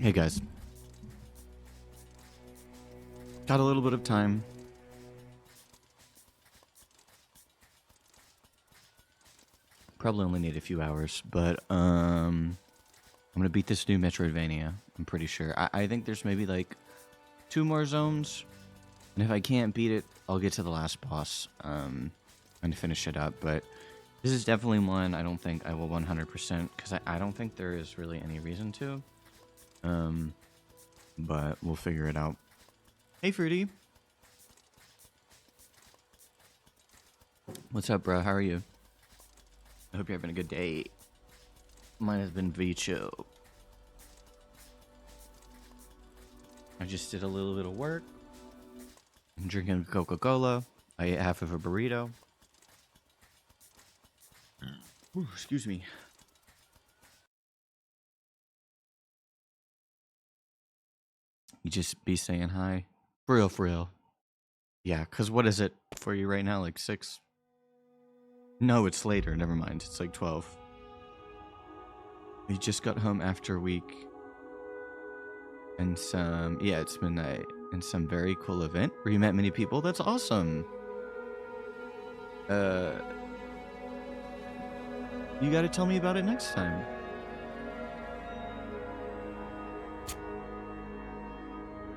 Hey guys, got a little bit of time. Probably only need a few hours, but I'm gonna beat this new Metroidvania. I'm pretty sure. I think there's maybe like 2 more zones, and if I can't beat it, I'll get to the last boss and finish it up. But this is definitely one I don't think I will 100% because I don't think there is really any reason to. But we'll figure it out. Hey, Fruity. What's up, bro? How are you? I hope you're having a good day. Mine has been Vicho. I just did a little bit of work. I'm drinking Coca-Cola. I ate half of a burrito. Ooh, excuse me. You just be saying hi. For real, for real. Yeah, because what is it for you right now? Like 6? No, it's later. Never mind. It's like 12. We just got home after a week. And it's midnight. And some very cool event where you met many people. That's awesome. You gotta tell me about it next time.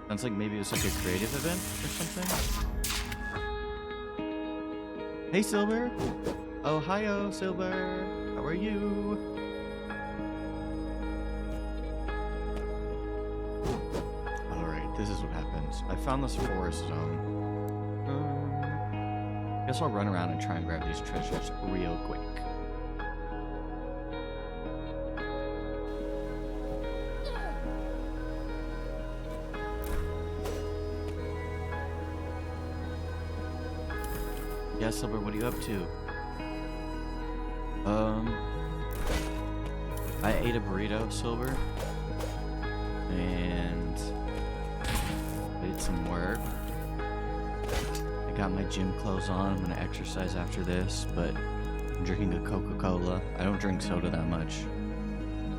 Sounds like maybe it was like a creative event or something. Hey, Silver. Oh, hi-oh, Silver. How are you? Alright, this is what happens. I found this forest zone. Guess I'll run around and try and grab these treasures real quick. Yeah, Silver, what are you up to? I ate a burrito, Silver, and I did some work. I got my gym clothes on. I'm gonna exercise after this, but I'm drinking a Coca-Cola. I don't drink soda that much,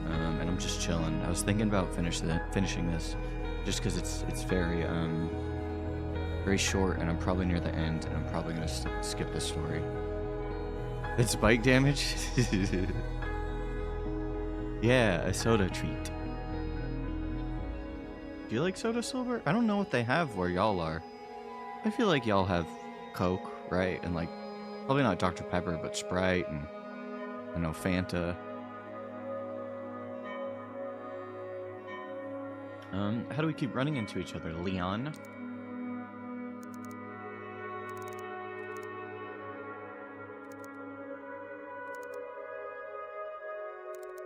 and I'm just chilling. I was thinking about finishing this, just because it's very very short, and I'm probably near the end, and I'm probably gonna skip this story. It's bike damage. Yeah, a soda treat. Do you like soda, Silver? I don't know what they have where y'all are. I feel like y'all have Coke, right? And like, probably not Dr. Pepper, but Sprite and, I know, Fanta. How do we keep running into each other, Leon?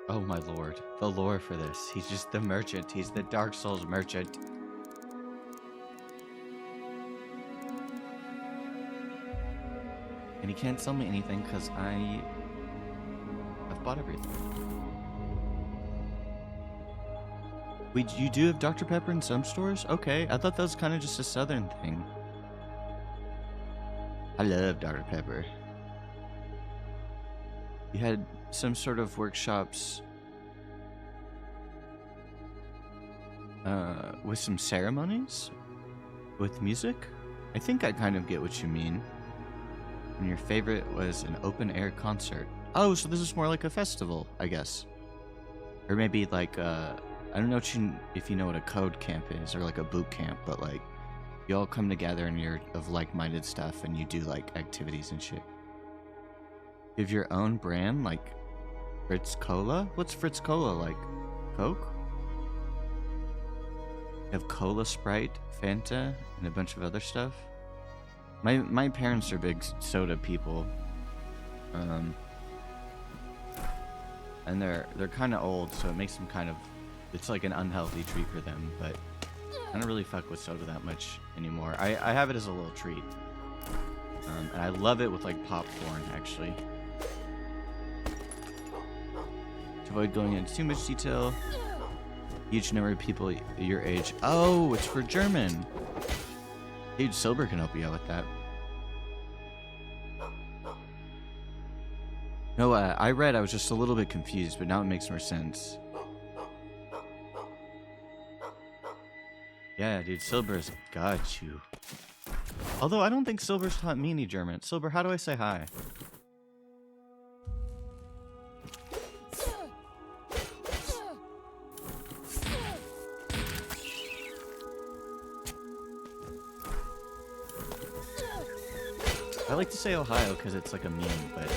Oh my lord. The lore for this. He's just the merchant. He's the Dark Souls merchant. And he can't sell me anything because I've bought everything. Wait, you do have Dr. Pepper in some stores? Okay, I thought that was kind of just a southern thing. I love Dr. Pepper. You had some sort of workshops with some ceremonies with music. I think I kind of get what you mean. And your favorite was an open air concert. Oh, so this is more like a festival, I guess. Or maybe like I don't know if you know what a code camp is, or like a boot camp, but like you all come together and you're of like-minded stuff and you do like activities and shit. You have your own brand, like Fritz Cola? What's Fritz Cola, like? Coke? You have Cola, Sprite, Fanta, and a bunch of other stuff. My parents are big soda people. And they're kind of old, so it makes them kind of... It's like an unhealthy treat for them, but I don't really fuck with soda that much anymore. I have it as a little treat. And I love it with like popcorn, actually. To avoid going into too much detail, huge number of people your age. Oh, it's for German. Dude, Silver can help you out with that. No, I read, I was just a little bit confused, but now it makes more sense. Yeah, dude, Silber's got you. Although I don't think Silber's taught me any German. Silber, how do I say hi? I like to say Ohio because it's like a meme, but...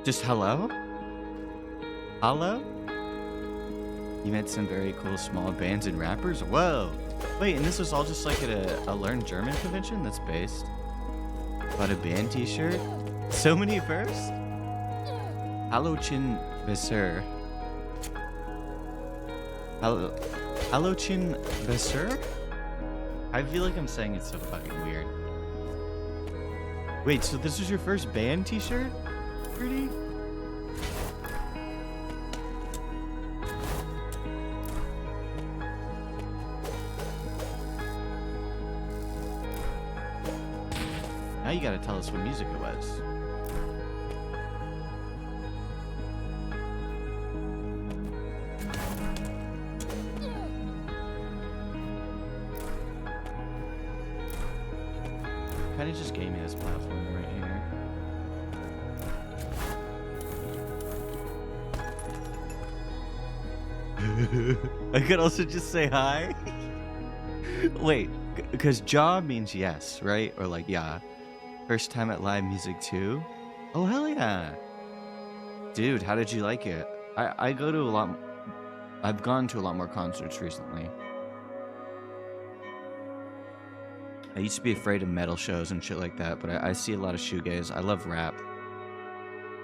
Just hello? Hello? You met some very cool small bands and rappers? Whoa! Wait, and this was all just like at a Learn German convention that's based? Bought a band t-shirt? So many firsts? Hallo Chin Besser. Hallo Chin Besser? I feel like I'm saying it so fucking weird. Wait, so this was your first band t-shirt? Pretty? Now you gotta tell us what music it was. Kinda just gave me this platform right here. I could also just say hi. Wait, because ja means yes, right? Or like yeah. First time at live music too? Oh hell yeah. Dude, how did you like it? I've gone to a lot more concerts recently. I used to be afraid of metal shows and shit like that, but I see a lot of shoegaze. I love rap.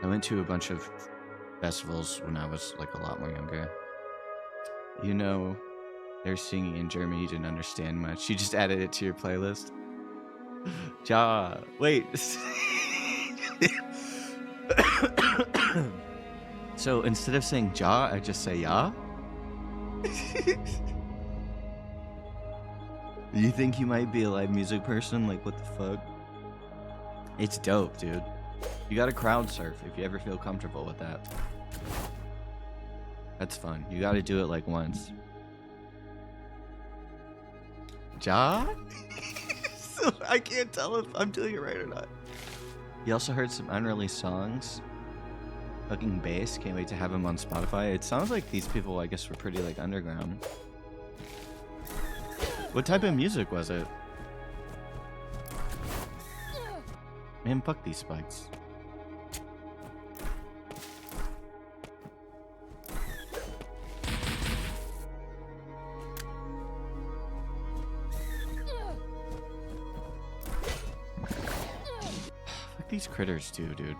I went to a bunch of festivals when I was like a lot more younger. You know, they're singing in German, you didn't understand much. You just added it to your playlist. Ja, wait. So instead of saying ja, I just say ya? You think you might be a live music person? Like, what the fuck? It's dope, dude. You gotta crowd surf if you ever feel comfortable with that. That's fun. You gotta do it like once. Ja? So I can't tell if I'm doing it right or not. You also heard some unreleased songs. Fucking bass. Can't wait to have them on Spotify. It sounds like these people, I guess, were pretty like underground. What type of music was it? Man, fuck these spikes. Fuck these critters too, dude.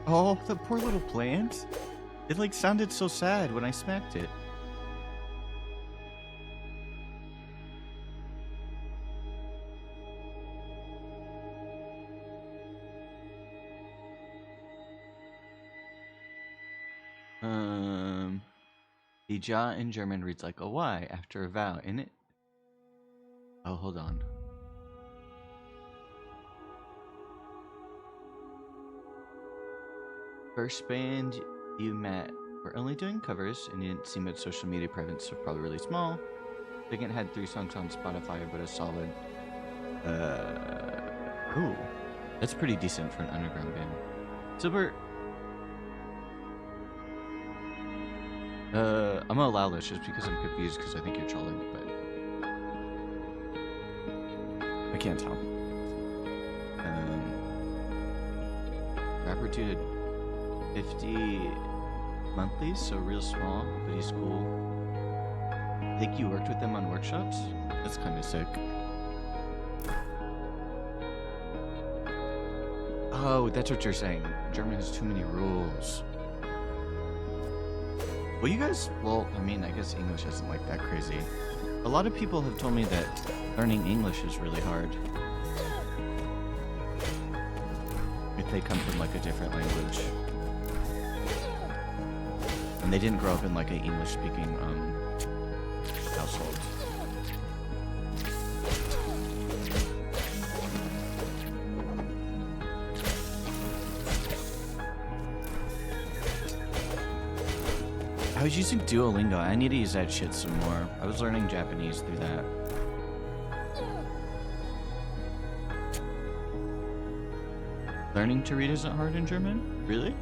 Oh, the poor little plant. It like sounded so sad when I smacked it. The ja in German reads like a Y after a vowel in it. Oh, hold on. First band you met were only doing covers and you didn't seem at social media presence, so probably really small. Second had 3 songs on Spotify, but a solid. Ooh, that's pretty decent for an underground band. Silver. I'm gonna allow this just because I'm confused because I think you're trolling, but I can't tell. Rapper dude 50 monthlies, so real small, but he's cool. I think you worked with them on workshops? That's kind of sick. Oh, that's what you're saying. German has too many rules. Well, you guys, well, I mean, I guess English isn't like that crazy. A lot of people have told me that learning English is really hard. If they come from like a different language. And they didn't grow up in like an English-speaking household. I was using Duolingo. I need to use that shit some more. I was learning Japanese through that. Learning to read isn't hard in German? Really?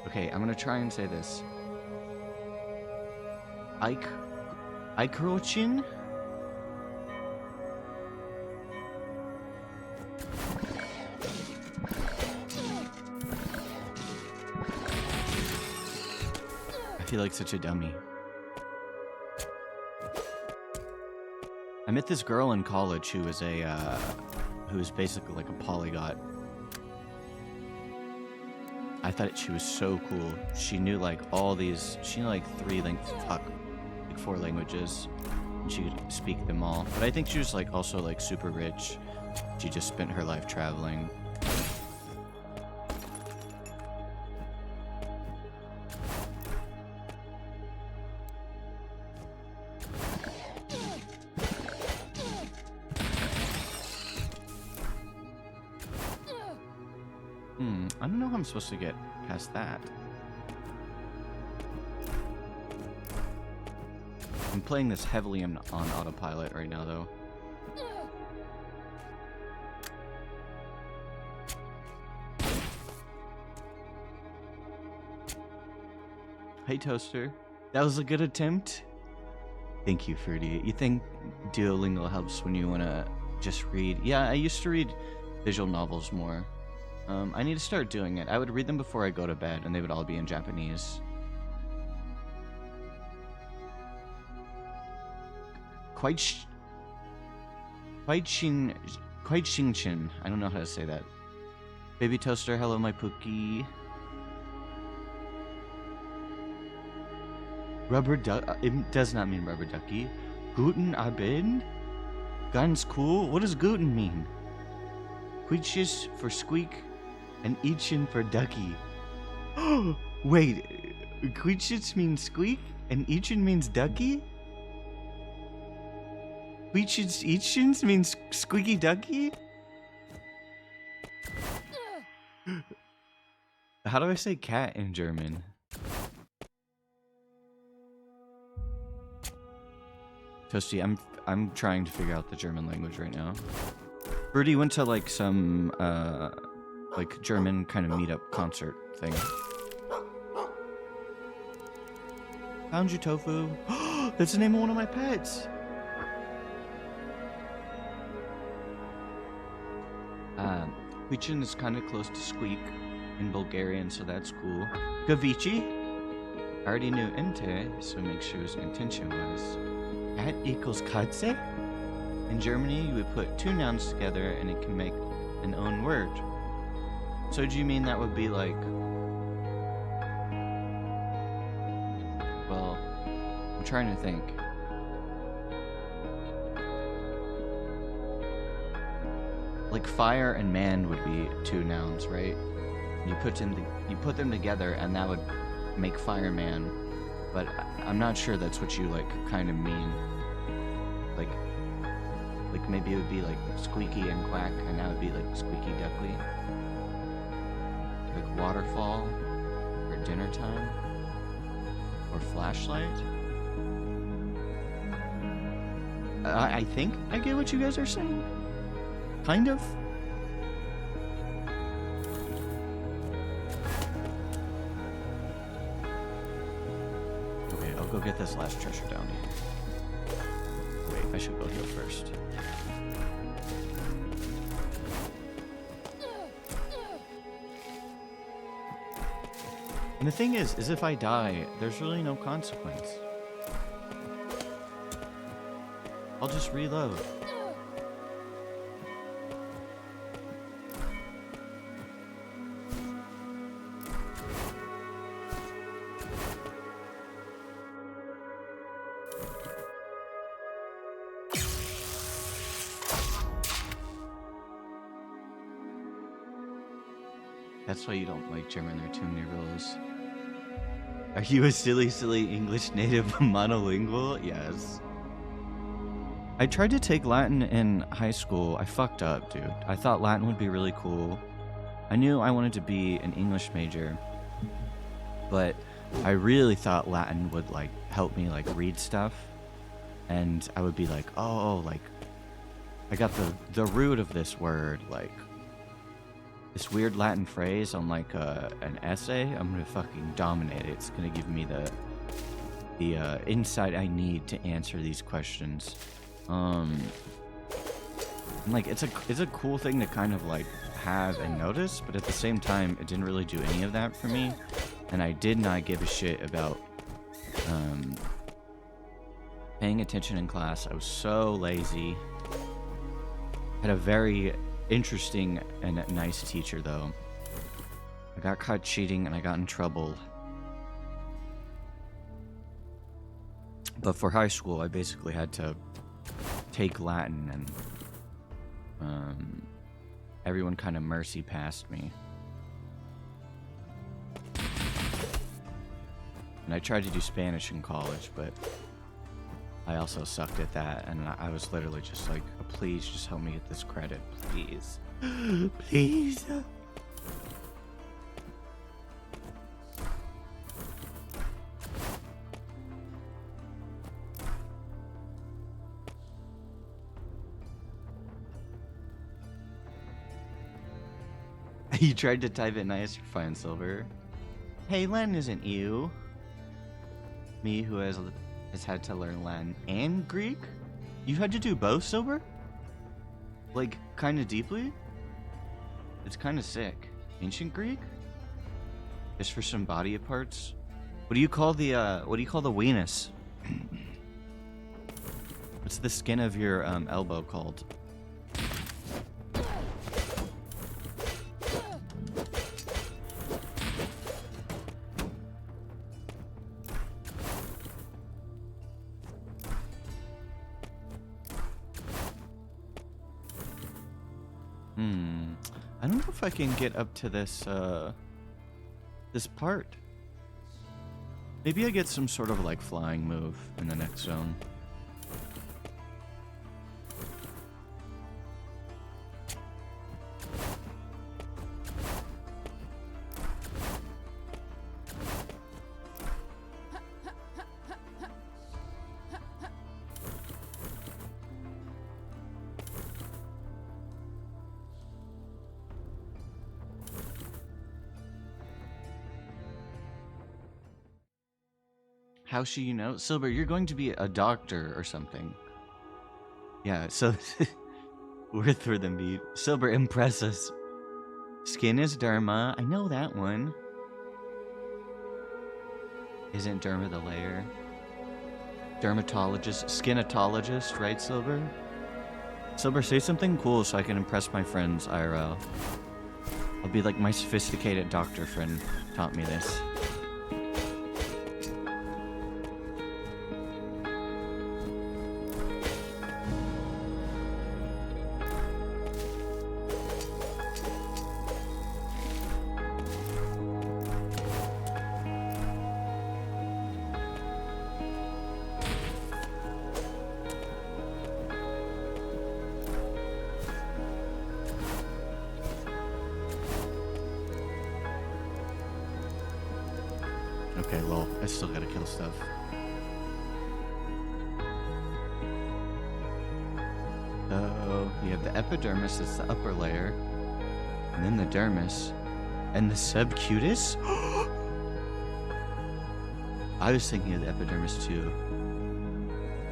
Okay, I'm gonna try and say this. Eikrochin? I feel like such a dummy. I met this girl in college who was who was basically like a polyglot. I thought she was so cool. She knew like all these, she knew like like 4 languages. And she could speak them all. But I think she was like also like super rich. She just spent her life traveling. I don't know how I'm supposed to get past that. I'm playing this heavily on autopilot right now, though. Hey, Toaster. That was a good attempt. Thank you, Fruity. You think Duolingo helps when you want to just read? Yeah, I used to read visual novels more. I need to start doing it. I would read them before I go to bed, and they would all be in Japanese. Quite Shinchin. I don't know how to say that. Baby Toaster, hello, my Pookie. Rubber duck. It does not mean rubber ducky. Guten Abend? Ganz cool? What does Guten mean? Quiches for squeak and Ichin for ducky. Oh, wait. Quiches means squeak and Ichin means ducky? Quiches Ichins means squeaky ducky? How do I say cat in German? Toasty, I'm trying to figure out the German language right now. Rudy went to like some like German kind of meetup concert thing. Found you, Tofu. That's the name of one of my pets. Huichin is kind of close to squeak in Bulgarian, so that's cool. Gavici. I already knew Ente, so make sure his intention was. Cat equals Katze? In Germany, you would put 2 nouns together and it can make an own word. So do you mean that would be like... Well, I'm trying to think. Like fire and man would be 2 nouns, right? You put them together and that would make fireman. But I'm not sure that's what you like kind of mean. Like maybe it would be like squeaky and quack, and that would be like squeaky duckly. Like waterfall, or dinner time, or flashlight. I think I get what you guys are saying. Kind of. Okay, I'll go get this last treasure down here. Wait, I should go heal first. And the thing is if I die, there's really no consequence. I'll just reload. That's why you don't like German. There are too many rules. Are you a silly, silly English native monolingual? Yes. I tried to take Latin in high school. I fucked up, dude. I thought Latin would be really cool. I knew I wanted to be an English major, but I really thought Latin would like help me like read stuff, and I would be like, oh, like I got the root of this word, like this weird Latin phrase on like an essay. I'm gonna fucking dominate it. It's gonna give me the insight I need to answer these questions. And like it's a cool thing to kind of like have and notice, but at the same time, it didn't really do any of that for me, and I did not give a shit about paying attention in class. I was so lazy. Had a very interesting and nice teacher though. I got caught cheating and I got in trouble. But for high school, I basically had to take Latin, and everyone kind of mercy passed me. And I tried to do Spanish in college, but I also sucked at that, and I was literally just like, please just help me get this credit, please. Please. You tried to type it nice, you're fine, Silver. Hey, Latin isn't you. Me, who has had to learn Latin and Greek? You had to do both, Silver? Like, kind of deeply? It's kind of sick. Ancient Greek? Just for some body parts? What do you call the weenus? What's the skin of your elbow called? I don't know if I can get up to this this part. Maybe I get some sort of like flying move in the next zone. How should you know? Silver, you're going to be a doctor or something. Yeah, so we're through the meat. Silver, impress us. Skin is derma. I know that one. Isn't derma the layer? Dermatologist, skinatologist, right, Silver? Silver, say something cool so I can impress my friends, IRL. I'll be like my sophisticated doctor friend taught me this. Okay, lol. I still gotta kill stuff. So, you have the epidermis, that's the upper layer. And then the dermis. And the subcutis? I was thinking of the epidermis too.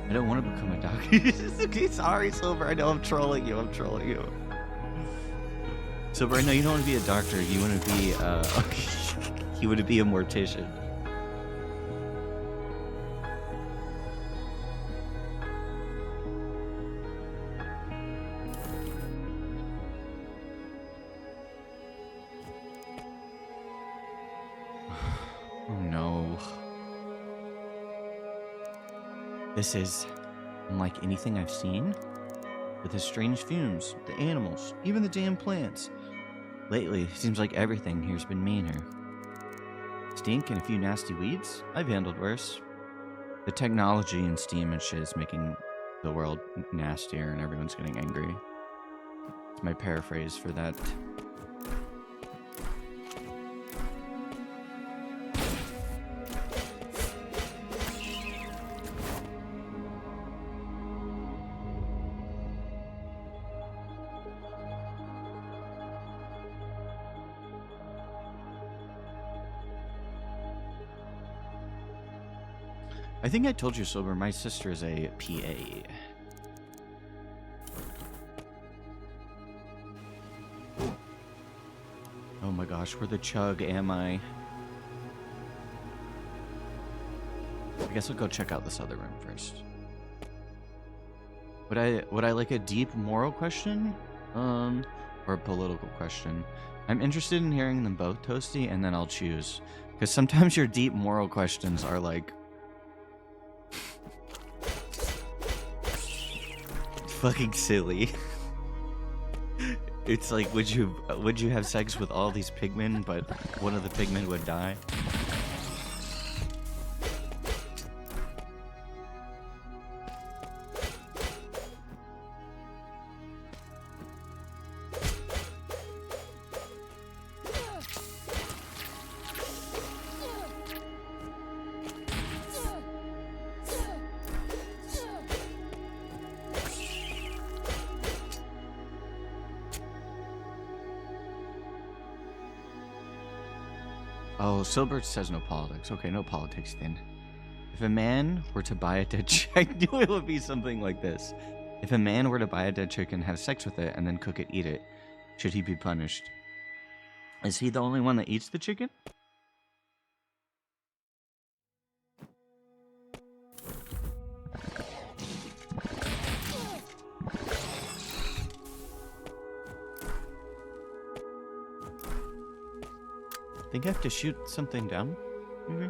I don't want to become a doctor. Okay, sorry, Silver. I know I'm trolling you. Silver, I know you don't want to be a doctor. You want to be, you want to be a mortician. This is unlike anything I've seen, with the strange fumes, the animals, even the damn plants. Lately, seems like everything here's been meaner. Stink and a few nasty weeds? I've handled worse. The technology and steam and shit is making the world nastier and everyone's getting angry. It's my paraphrase for that. I think I told you, Silver, my sister is a PA. Oh my gosh, where the chug am I? I guess I'll go check out this other room first. Would I like a deep moral question? Or a political question? I'm interested in hearing them both, Toasty, and then I'll choose. Because sometimes your deep moral questions are like fucking silly. It's like, would you have sex with all these pigmen, but one of the pigmen would die? Oh, Silbert says no politics. Okay, no politics then. If a man were to buy a dead chicken, I knew it would be something like this. If a man were to buy a dead chicken, have sex with it, and then cook it, eat it, should he be punished? Is he the only one that eats the chicken? I think I have to shoot something down, maybe?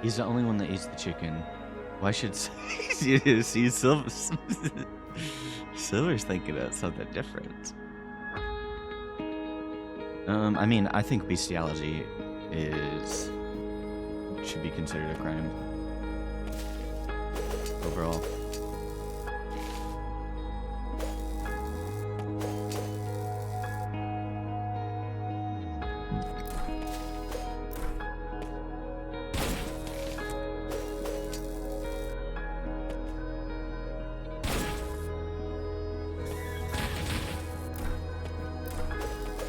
He's the only one that eats the chicken. Why should see Silver's thinking about something different. I mean, I think bestiality should be considered a crime overall.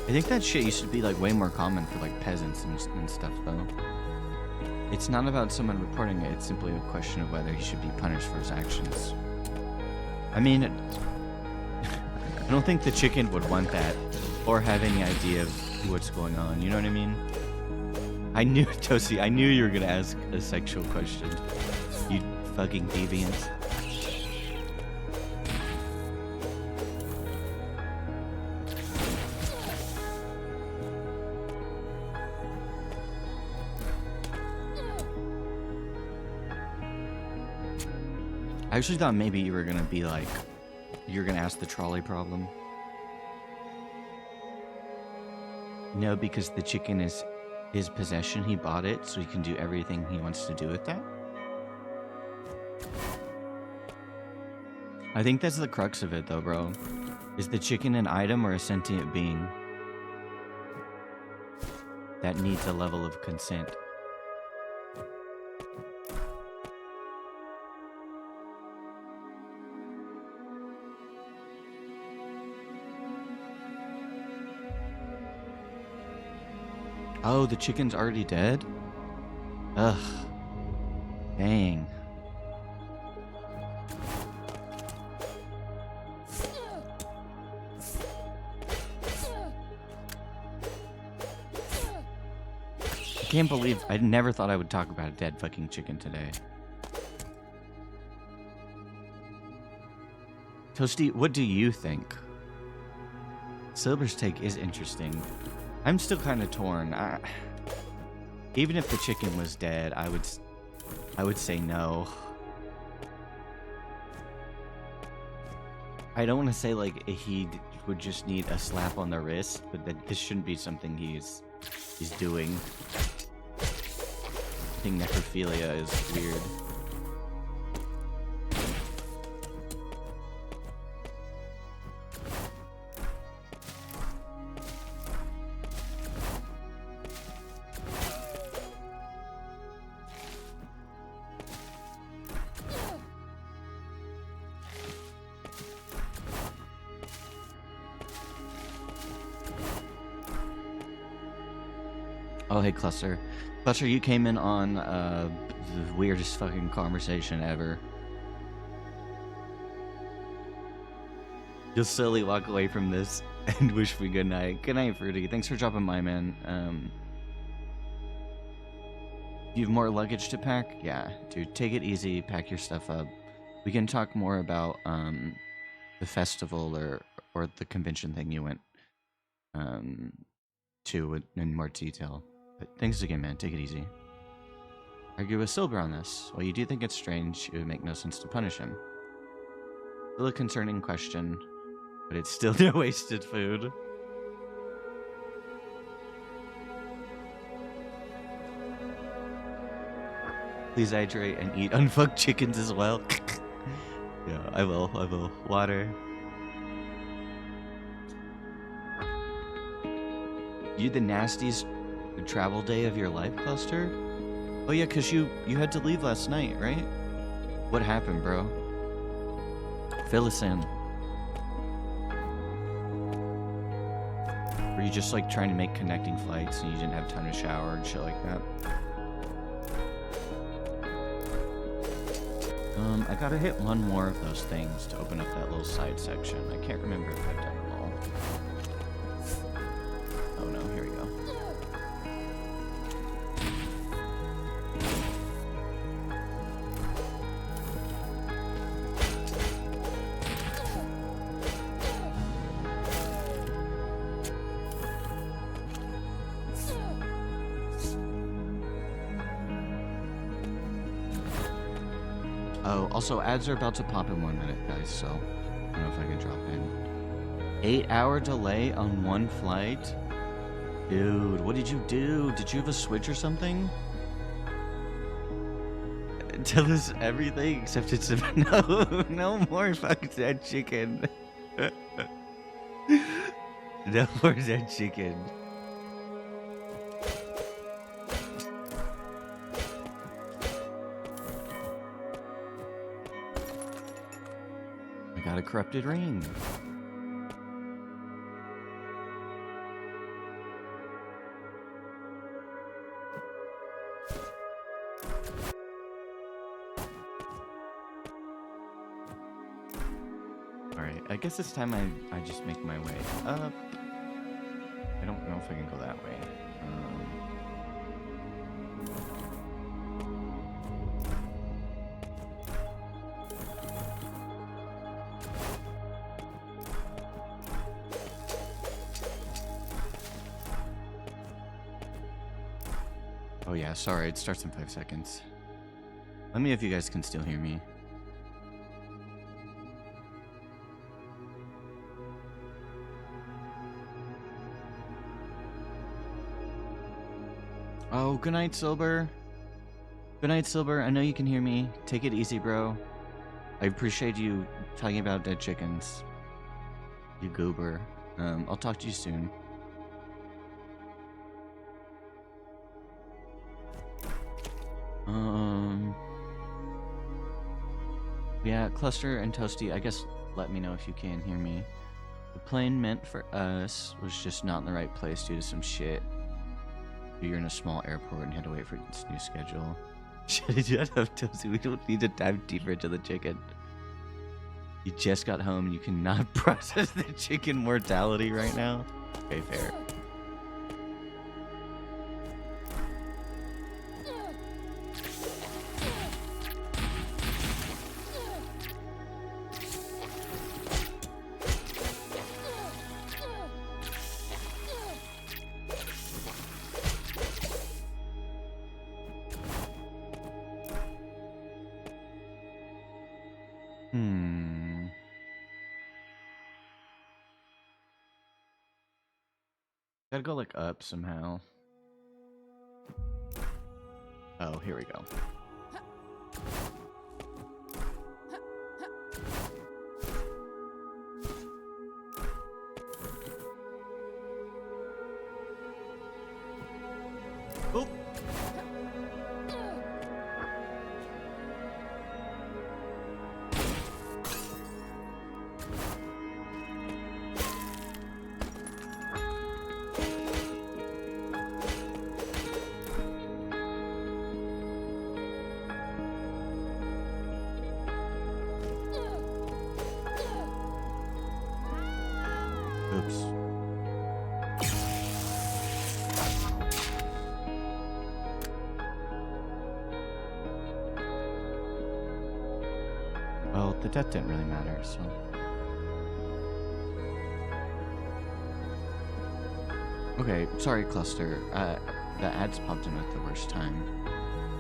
I think that shit used to be like way more common for like peasants and stuff though. It's not about someone reporting it, it's simply a question of whether he should be punished for his actions. I mean, I don't think the chicken would want that or have any idea of what's going on, you know what I mean? I knew, Toasty, I knew you were gonna ask a sexual question. You fucking deviant. I actually thought maybe you were gonna be like, you're gonna ask the trolley problem. No, because the chicken is his possession. He bought it, so he can do everything he wants to do with that. I think that's the crux of it, though, bro. Is the chicken an item or a sentient being that needs a level of consent? Oh, the chicken's already dead? Ugh. Dang. I can't believe I never thought I would talk about a dead fucking chicken today. Toasty, what do you think? Silver's take is interesting. I'm still kind of torn. Even if the chicken was dead, I would say no. I don't want to say like would just need a slap on the wrist, but that this shouldn't be something he's doing. I think necrophilia is weird. Oh, hey, Cluster. Cluster, you came in on the weirdest fucking conversation ever. You'll slowly walk away from this and wish me good night. Good night, Fruity. Thanks for dropping by, man. You have more luggage to pack? Yeah, dude, take it easy. Pack your stuff up. We can talk more about the festival or the convention thing you went to in more detail. But thanks again, man. Take it easy. Argue with Silver on this. While you do think it's strange, it would make no sense to punish him. Still a concerning question, but it's still no wasted food. Please hydrate and eat unfucked chickens as well. Yeah, I will. Water. You the nastiest travel day of your life, Cluster? Oh yeah, cause you had to leave last night, right? What happened, bro? Fill us in. Were you just like trying to make connecting flights and you didn't have time to shower and shit like that? I gotta hit one more of those things to open up that little side section. I can't remember if I've done them all. Oh no, here we go. Oh, also, ads are about to pop in 1 minute, guys, so I don't know if I can drop in. 8-hour delay on one flight? Dude, what did you do? Did you have a switch or something? Tell us everything except it's no more fucking dead chicken. No more dead chicken. I got a corrupted ring. Alright, I guess it's time I just make my way up. I don't know if I can go that way. Oh yeah, sorry, it starts in 5 seconds. Let me know if you guys can still hear me. Oh, good night, Silver. Good night, Silver. I know you can hear me. Take it easy, bro. I appreciate you talking about dead chickens. You goober. I'll talk to you soon. Yeah, Cluster and Toasty, I guess let me know if you can hear me. The plane meant for us was just not in the right place due to some shit. You're in a small airport and had to wait for its new schedule. Shut up, Toasty. We don't need to dive deeper into the chicken. You just got home and you cannot process the chicken mortality right now? Okay, fair. Gotta go like up somehow. Oh, here we go. Oh. Oops. Well, the death didn't really matter, so. Okay, sorry, Cluster. The ads popped in at the worst time.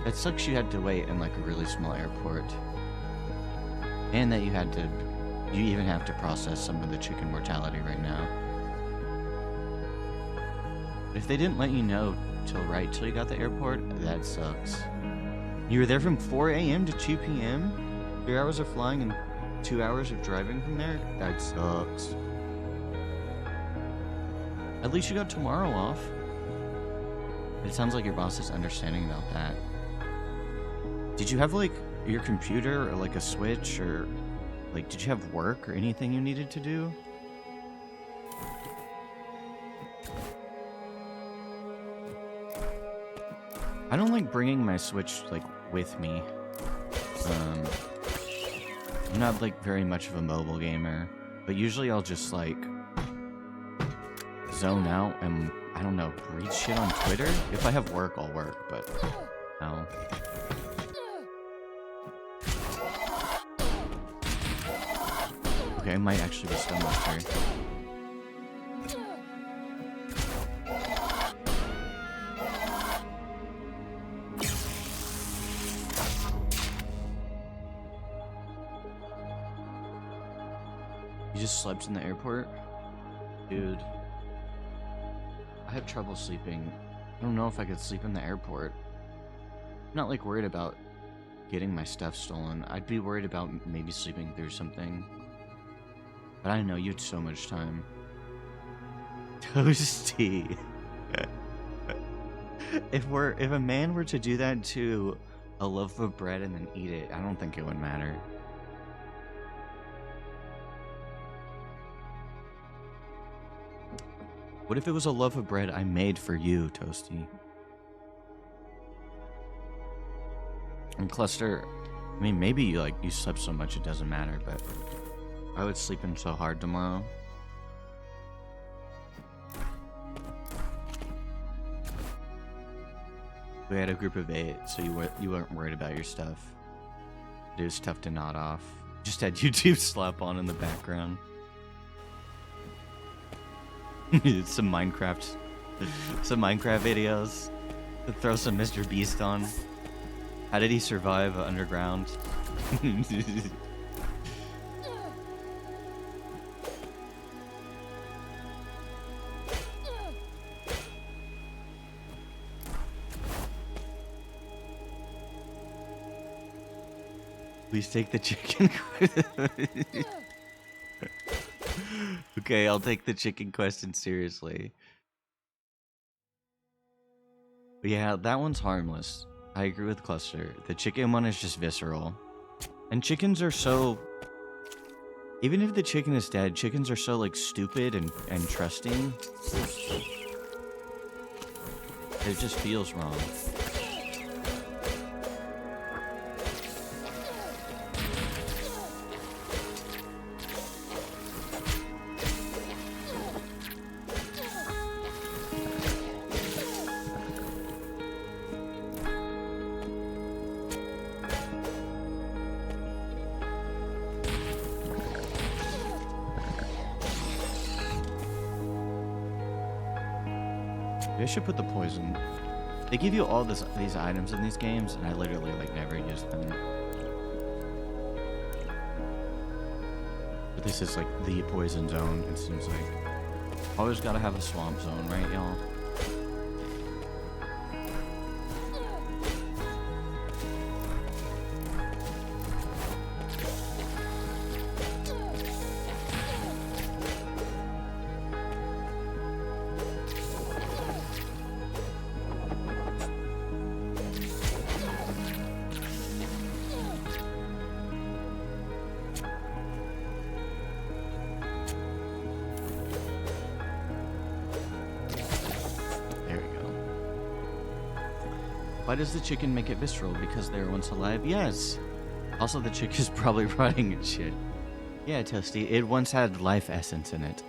It sucks you had to wait in like a really small airport. And that you even have to process some of the chicken mortality right now. But if they didn't let you know till you got the airport, that sucks. You were there from 4 a.m. to 2 p.m.? 3 hours of flying and 2 hours of driving from there? That sucks. At least you got tomorrow off. It sounds like your boss is understanding about that. Did you have like your computer or like a switch or like did you have work or anything you needed to do? I don't like bringing my Switch like with me. I'm not like very much of a mobile gamer, but usually I'll just like zone out and I don't know, read shit on Twitter. If I have work, I'll work, but no. Okay, I might actually be stunned here. You just slept in the airport? Dude. I have trouble sleeping. I don't know if I could sleep in the airport. I'm not like worried about getting my stuff stolen. I'd be worried about maybe sleeping through something. But I know you had so much time. Toasty. If a man were to do that to a loaf of bread and then eat it, I don't think it would matter. What if it was a loaf of bread I made for you, Toasty? And Cluster, I mean, maybe you slept so much it doesn't matter, but I would sleep in so hard tomorrow. We had a group of 8, so you weren't worried about your stuff. It was tough to nod off. Just had YouTube slap on in the background. some Minecraft videos. Throw some Mr. Beast on. How did he survive underground? Please take the chicken. Okay, I'll take the chicken question seriously. But yeah, that one's harmless. I agree with Cluster. The chicken one is just visceral. And chickens are so... Even if the chicken is dead, chickens are so like stupid and trusting. It just feels wrong. I should put the poison. They give you all these items in these games, and I literally like never use them. But this is like the poison zone, it seems like. Always gotta have a swamp zone, right, y'all? Why does the chicken make it visceral? Because they were once alive? Yes. Also, the chick is probably rotting and shit. Yeah, Toasty, it once had life essence in it.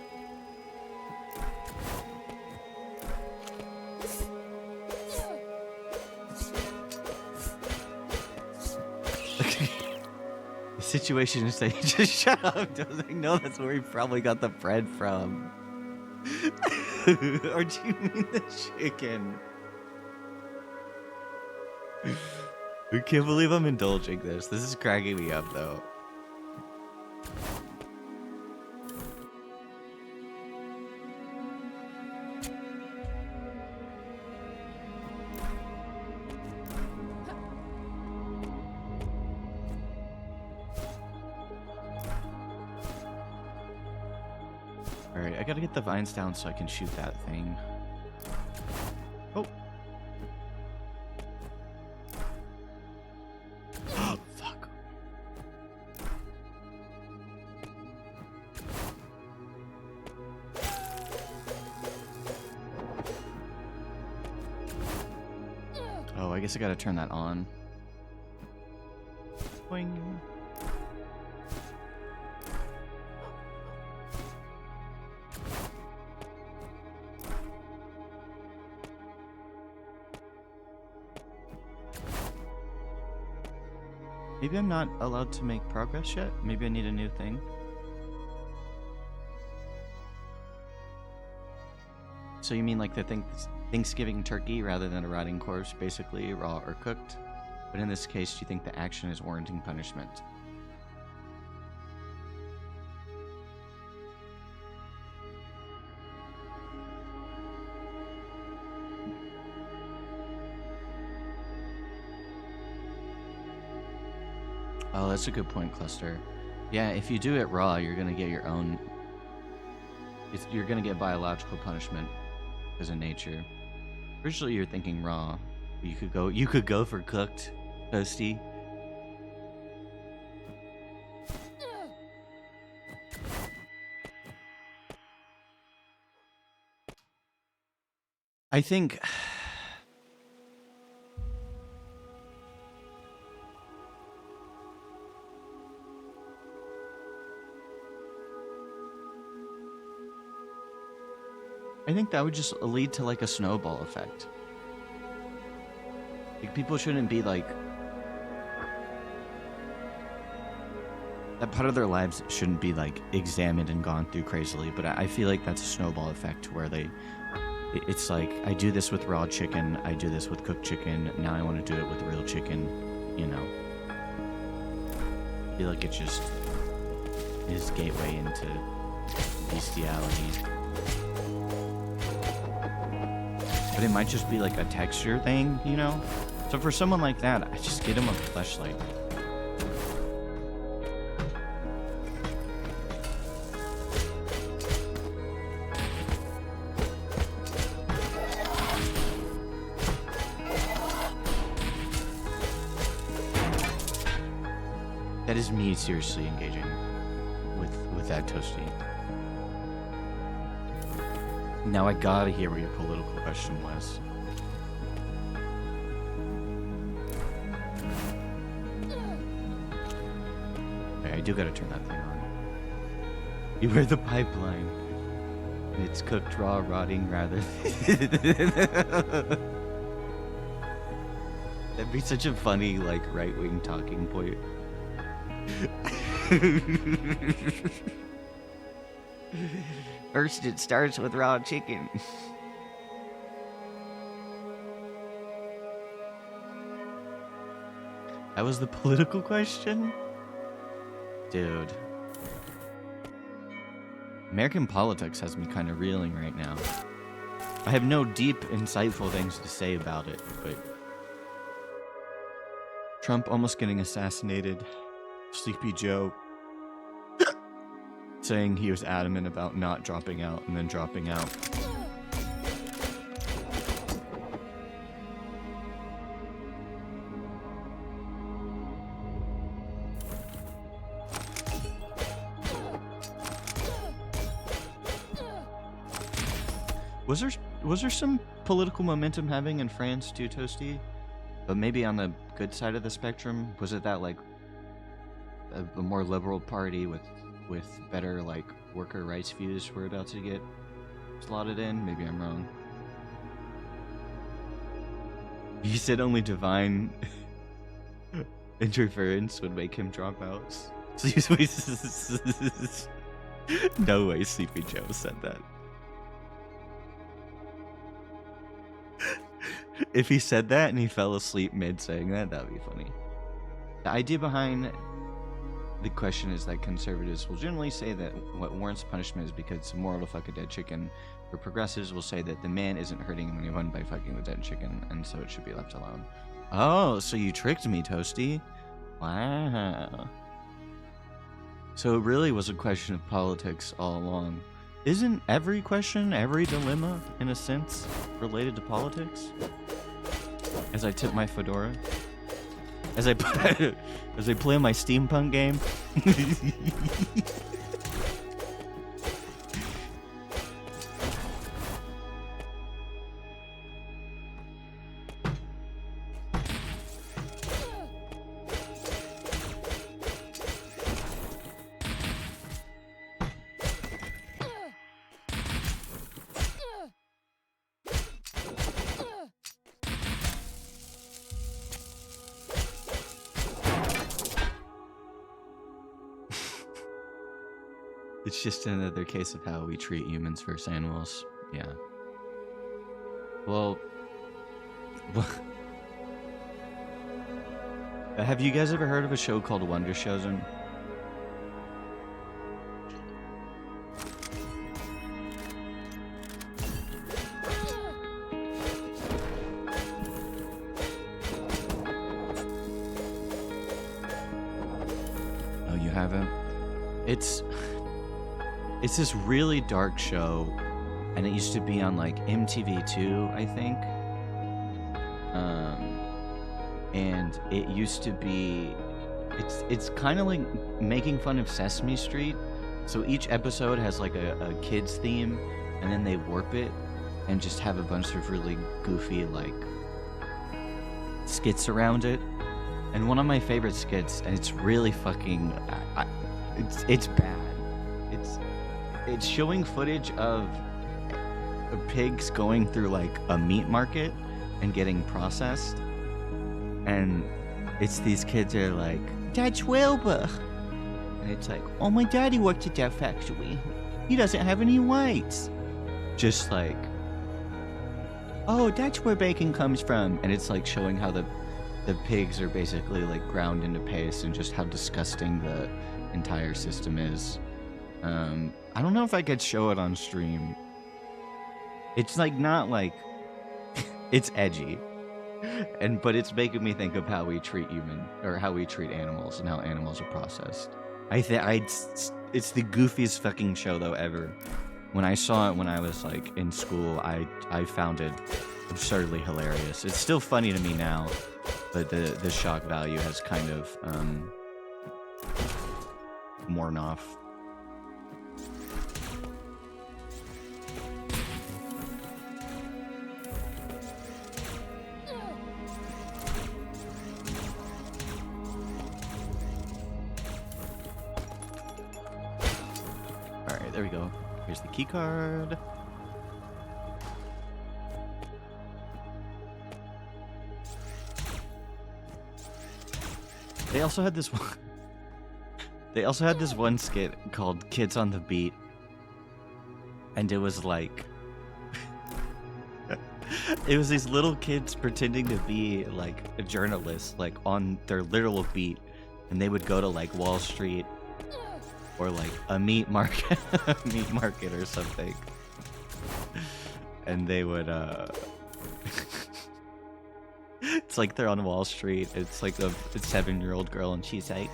The situation is that you just shut up, Toasty. No, that's where he probably got the bread from. Or do you mean the chicken? I can't believe I'm indulging this. This is cracking me up, though. Alright, I gotta get the vines down so I can shoot that thing. Oh. Oh, fuck. Oh, I guess I gotta turn that on. Boing. Maybe I'm not allowed to make progress yet? Maybe I need a new thing? So you mean like the Thanksgiving turkey rather than a rotting corpse, basically raw or cooked? But in this case, do you think the action is warranting punishment? Oh, that's a good point, Cluster. Yeah, if you do it raw, you're gonna get your own... you're gonna get biological punishment because of nature. Originally, you're thinking raw. You could go for cooked, Toasty. I think... I think that would just lead to like a snowball effect. Like people shouldn't be like... that part of their lives shouldn't be like examined and gone through crazily, but I feel like that's a snowball effect where it's like, I do this with raw chicken, I do this with cooked chicken, now I want to do it with real chicken, you know. I feel like it just is gateway into bestiality. But it might just be like a texture thing, you know? So for someone like that, I just get him a fleshlight. That is me seriously engaging with that Toasty. Now I gotta hear what your political question was. Okay, I do gotta turn that thing on. You were the pipeline. It's cooked raw, rotting rather. That'd be such a funny, like, right-wing talking point. First, it starts with raw chicken. That was the political question? Dude. American politics has me kind of reeling right now. I have no deep, insightful things to say about it, but Trump almost getting assassinated, Sleepy Joe saying he was adamant about not dropping out and then dropping out. Was there some political momentum having in France too, Toasty? But maybe on the good side of the spectrum? Was it that like a more liberal party with better like worker rights views we're about to get slotted in? Maybe I'm wrong. You said only divine interference would make him drop out. No way Sleepy Joe said that. If he said that and he fell asleep mid saying that, that would be funny. The idea behind the question is that conservatives will generally say that what warrants punishment is because it's immoral to fuck a dead chicken, where progressives will say that the man isn't hurting anyone by fucking the dead chicken, and so it should be left alone. Oh, so you tricked me, Toasty. Wow. So it really was a question of politics all along. Isn't every question, every dilemma, in a sense, related to politics? As I tip my fedora, as I play my steampunk game. It's just another case of how we treat humans versus animals. Yeah. Well, have you guys ever heard of a show called Wonder Chosen? Oh, you haven't? It's this really dark show, and it used to be on like MTV2, I think. And it used to be, it's kind of like making fun of Sesame Street. So each episode has like a kid's theme, and then they warp it and just have a bunch of really goofy like skits around it. And one of my favorite skits, and it's really fucking, it's bad. It's showing footage of pigs going through like a meat market and getting processed, and it's these kids that are like, "That's Wilbur," and it's like, "Oh, my daddy worked at that factory. He doesn't have any whites." Just like, "Oh, that's where bacon comes from," and it's like showing how the pigs are basically like ground into paste and just how disgusting the entire system is. I don't know if I could show it on stream. It's like not like it's edgy, but it's making me think of how we treat how we treat animals and how animals are processed. It's the goofiest fucking show though ever. When I saw it when I was like in school, I found it absurdly hilarious. It's still funny to me now, but the shock value has kind of worn off. Alright, there we go. Here's the key card. They also had this one. They also had this one skit called Kids on the Beat, and it was like it was these little kids pretending to be like a journalist, like on their literal beat, and they would go to like Wall Street or like a meat market, meat market or something, and they would it's like they're on Wall Street. It's like a 7-year-old girl, and she's like,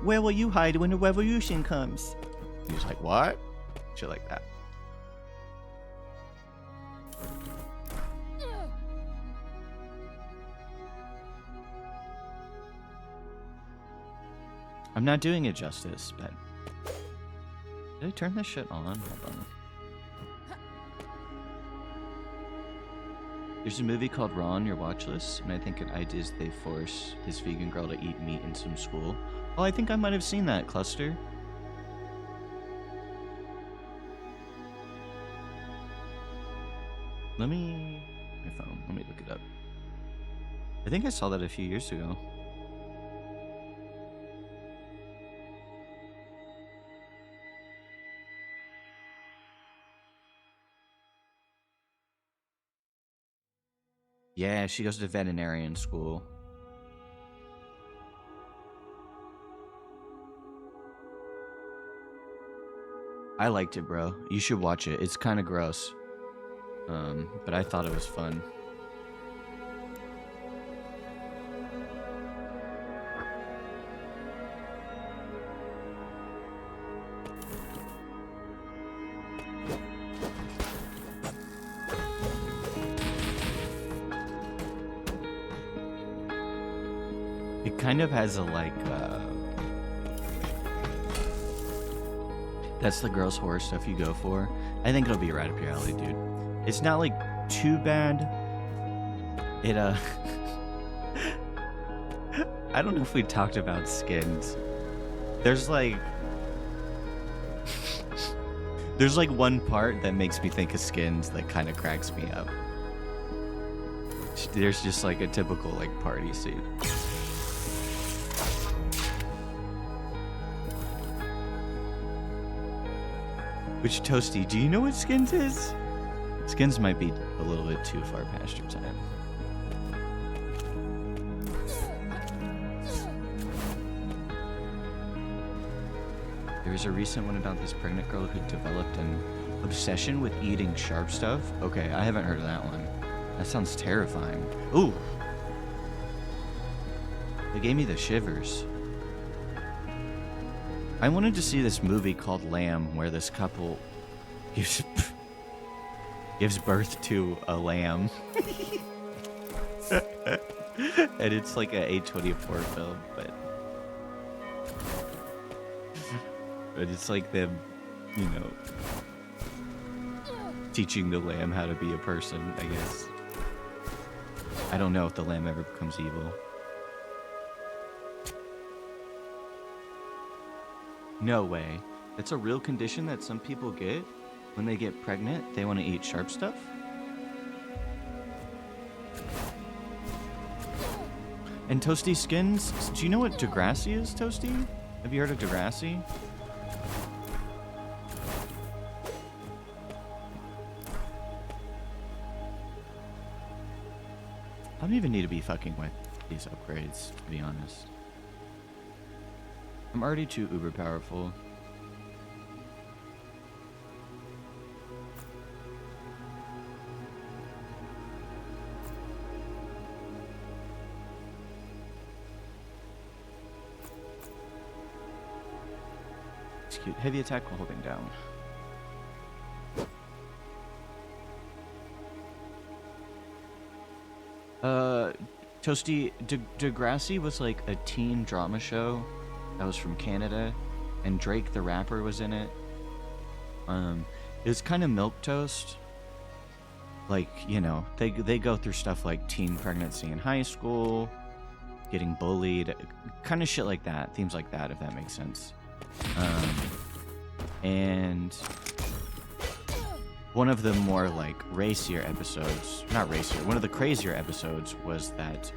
"Where will you hide when the revolution comes?" And he's like, "What?" Shit like that. I'm not doing it justice, but did I turn this shit on? Hold on. There's a movie called Raw on your watch list, and I think an idea is they force this vegan girl to eat meat in some school. Oh, I think I might have seen that, Cluster. My phone, let me look it up. I think I saw that a few years ago. Yeah, she goes to veterinarian school. I liked it, bro. You should watch it. It's kind of gross. But I thought it was fun. It kind of has a like, that's the girls' horror stuff you go for. I think it'll be right up your alley, dude. It's not like too bad. It I don't know if we talked about skins. There's like one part that makes me think of skins that kind of cracks me up. There's just like a typical like party scene. Which Toasty, do you know what Skins is? Skins might be a little bit too far past your time. There was a recent one about this pregnant girl who developed an obsession with eating sharp stuff. Okay, I haven't heard of that one. That sounds terrifying. Ooh! They gave me the shivers. I wanted to see this movie called Lamb, where this couple gives birth to a lamb. And it's like a A24 film, but it's like them, you know, teaching the lamb how to be a person, I guess. I don't know if the lamb ever becomes evil. No way. That's a real condition that some people get when they get pregnant. They want to eat sharp stuff. And Toasty Skins, do you know what Degrassi is, Toasty? Have you heard of Degrassi? I don't even need to be fucking with these upgrades, to be honest. I'm already too uber powerful. It's cute. Heavy attack while holding down. Toasty, Degrassi was like a teen drama show that was from Canada, and Drake the rapper was in it. It was kind of milquetoast. Like, you know, they go through stuff like teen pregnancy in high school, getting bullied, kind of shit like that, themes like that, if that makes sense. And one of the more like racier episodes, not racier, one of the crazier episodes was that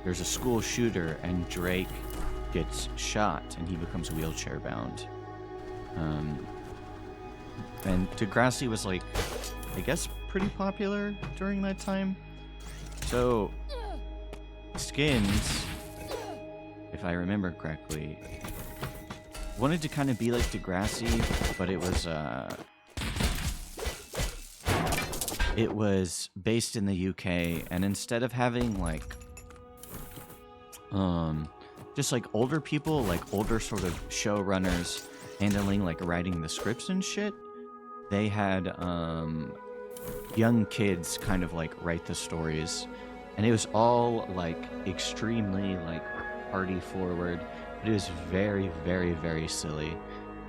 there's a school shooter and Drake gets shot and he becomes wheelchair bound. And Degrassi was like, I guess, pretty popular during that time. So Skins, if I remember correctly, wanted to kind of be like Degrassi, but it was based in the UK, and instead of having like just like older people, like older sort of showrunners handling like writing the scripts and shit, they had young kids kind of like write the stories, and it was all like extremely like party forward, but it was very, very, very silly.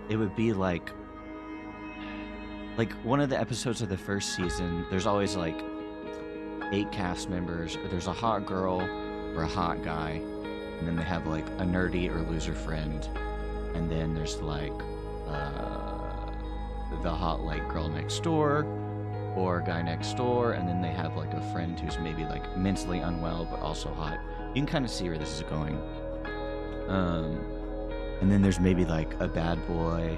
It would be like one of the episodes of the first season, there's always like 8 cast members, or there's a hot girl or a hot guy, and then they have like a nerdy or loser friend, and then there's like the hot like girl next door or guy next door, and then they have like a friend who's maybe like mentally unwell but also hot. You can kind of see where this is going. And then there's maybe like a bad boy,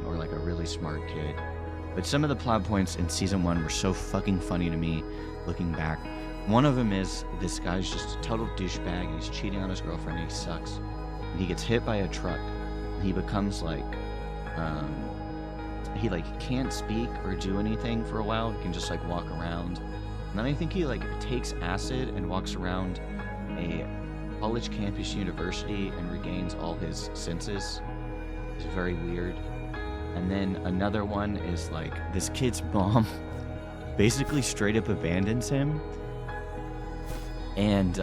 or like a really smart kid. But some of the plot points in season 1 were so fucking funny to me looking back. One of them is this guy's just a total douchebag, and he's cheating on his girlfriend, and he sucks. And he gets hit by a truck, and he becomes like, he like can't speak or do anything for a while. He can just like walk around. And then I think he like takes acid and walks around a college campus university and regains all his senses. It's very weird. And then another one is like this kid's mom basically straight up abandons him. And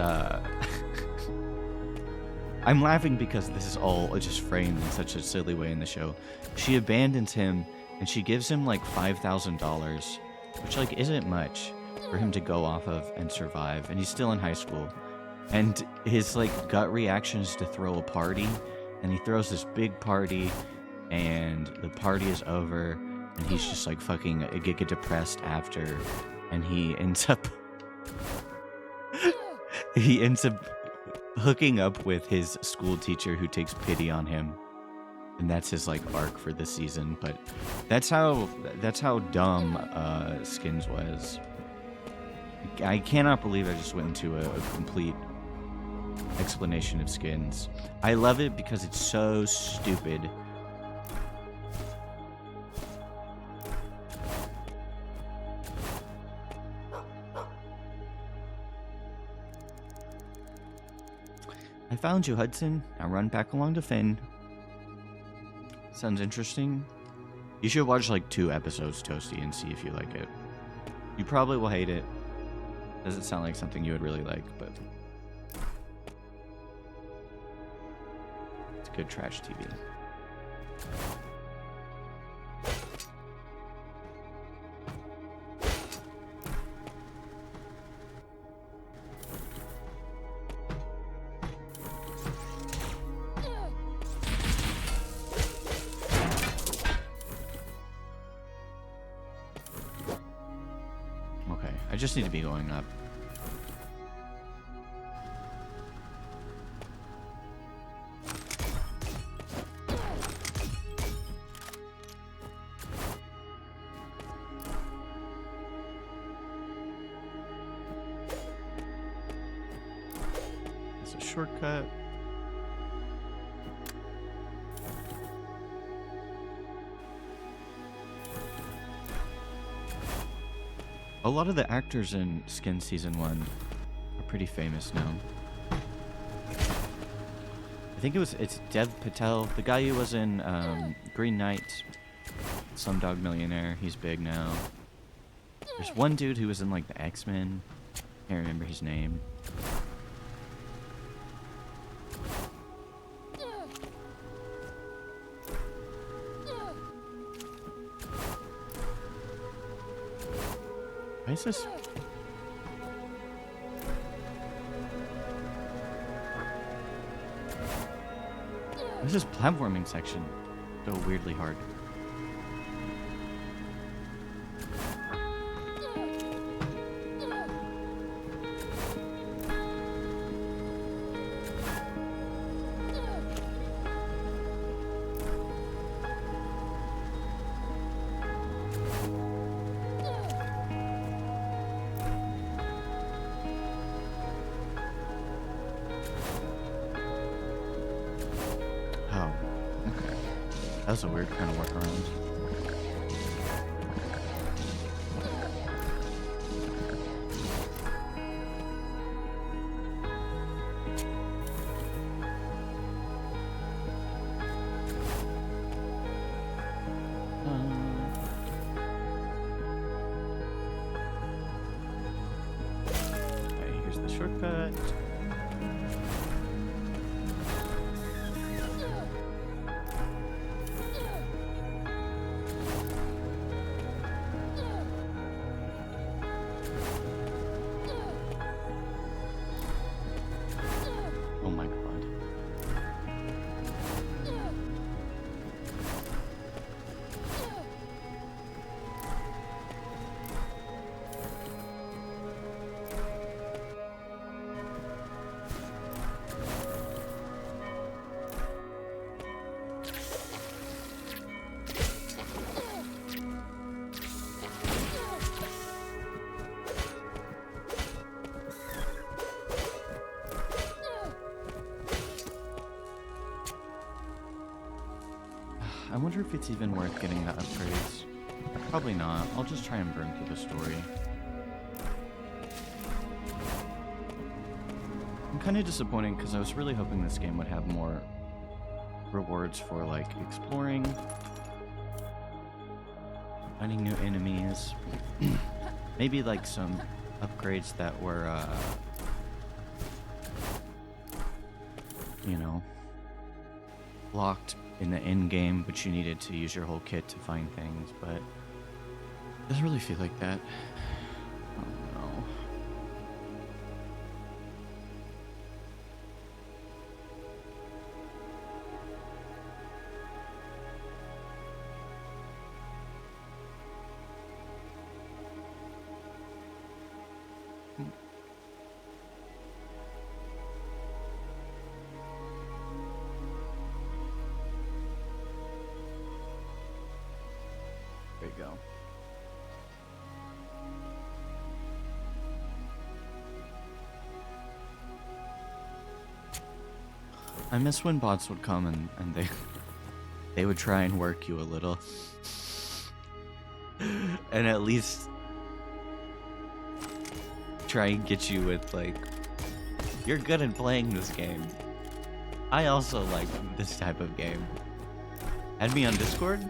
I'm laughing because this is all just framed in such a silly way in the show. She abandons him, and she gives him like $5,000, which like isn't much for him to go off of and survive. And he's still in high school. And his like gut reaction is to throw a party, and he throws this big party, and the party is over, and he's just like fucking get depressed after, and he ends up hooking up with his school teacher who takes pity on him, and that's his like arc for this season. But that's how dumb Skins was. I cannot believe I just went into a complete explanation of Skins. I love it because it's so stupid. I found you, Hudson. Now run back along to Finn. Sounds interesting. You should watch like 2 episodes, Toasty, and see if you like it. You probably will hate it. Doesn't sound like something you would really like, but it's good trash TV. I just need to be going up. It's a shortcut. A lot of the actors in Skin Season 1 are pretty famous now. I think it's Dev Patel, the guy who was in Green Knight, Slumdog Millionaire. He's big now. There's one dude who was in like the X-Men. Can't remember his name. Why is this? Why is this platforming section so weirdly hard? Oh, That was a weird kind of workaround. Okay, here's the shortcut. Oh my god. I wonder if it's even worth getting the upgrades. Probably not. I'll just try and burn through the story. I'm kind of disappointed because I was really hoping this game would have more rewards for like exploring, finding new enemies, maybe like some upgrades that were, you know, locked in the end game, but you needed to use your whole kit to find things, but it doesn't really feel like that. Oh no. There you go. I miss when bots would come and they would try and work you a little. And at least try and get you with like, you're good at playing this game. I also like this type of game. Add me on Discord?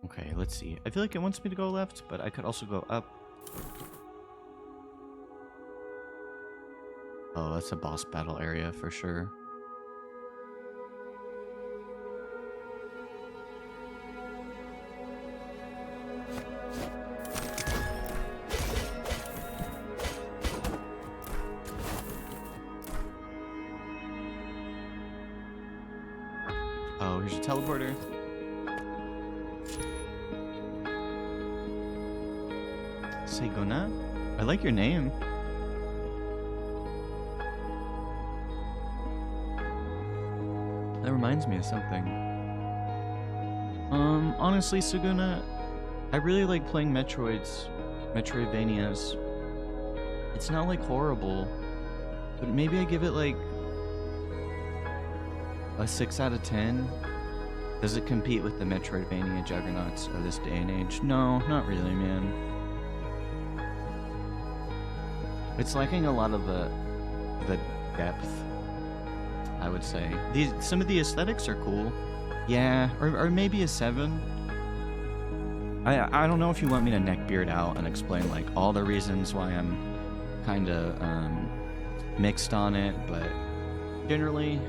Okay, let's see. I feel like it wants me to go left, but I could also go up. Oh, that's a boss battle area for sure. Oh, here's a teleporter. Segona? I like your name. That reminds me of something. Honestly, Seguna, I really like playing Metroidvanias. It's not like horrible, but maybe I give it like a 6 out of 10. Does it compete with the Metroidvania juggernauts of this day and age? No, not really, man. It's lacking a lot of the depth, I would say. Some of the aesthetics are cool. Yeah, or maybe a 7. I don't know if you want me to neckbeard out and explain like all the reasons why I'm kind of mixed on it, but generally,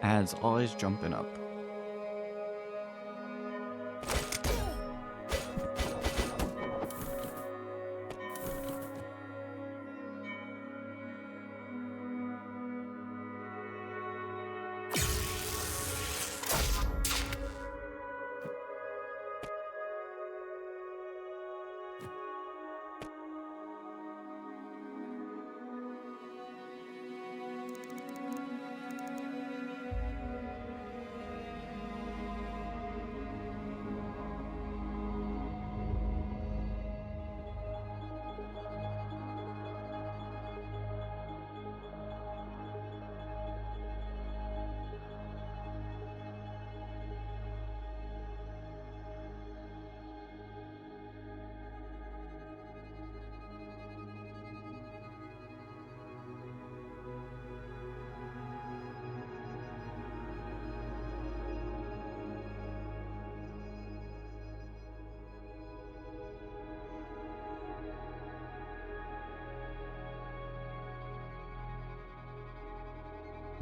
ads always jumping up.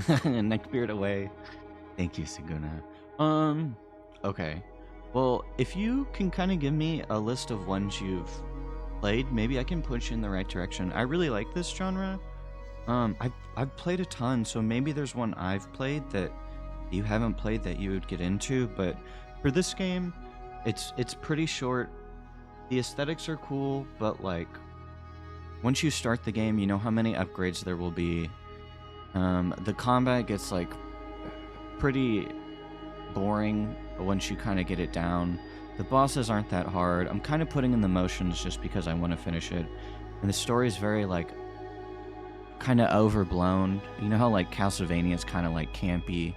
Neckbeard away. Thank you, Saguna. Okay. Well, if you can kind of give me a list of ones you've played, maybe I can push you in the right direction. I really like this genre. I've played a ton, so maybe there's one I've played that you haven't played that you would get into, but for this game, it's pretty short. The aesthetics are cool, but like once you start the game, you know how many upgrades there will be. The combat gets like pretty boring once you kind of get it down. The bosses aren't that hard. I'm kind of putting in the motions just because I want to finish it. And the story is very like kind of overblown. You know how like Castlevania is kind of like campy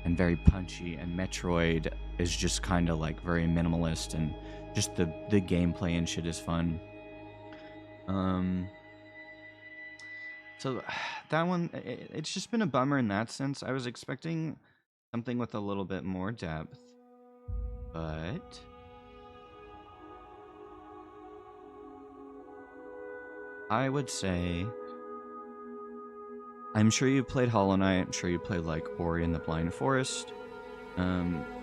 and very punchy, and Metroid is just kind of like very minimalist, and just the gameplay and shit is fun. So that one, it's just been a bummer in that sense. I was expecting something with a little bit more depth, but I would say, I'm sure you played Hollow Knight. I'm sure you played like Ori and the Blind Forest.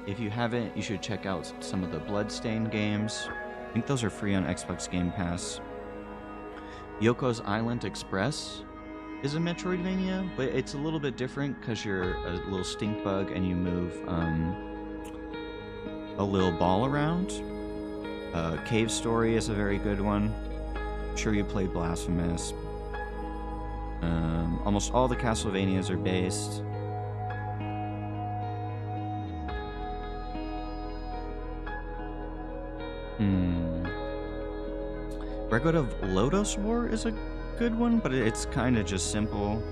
If you haven't, you should check out some of the Bloodstained games. I think those are free on Xbox Game Pass. Yoko's Island Express is a Metroidvania, but it's a little bit different because you're a little stink bug and you move a little ball around. Cave Story is a very good one. I'm sure you played Blasphemous. Almost all the Castlevanias are based. Record of Lodos War is a good one, but it's kind of just simple.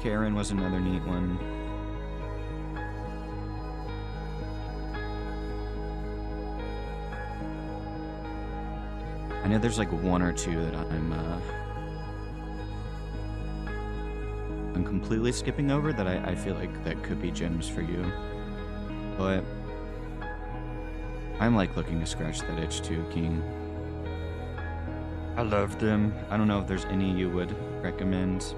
Karen was another neat one. I know there's like one or two that I'm completely skipping over that I feel like that could be gems for you. But I'm like looking to scratch that itch too, King. I love them. I don't know if there's any you would recommend.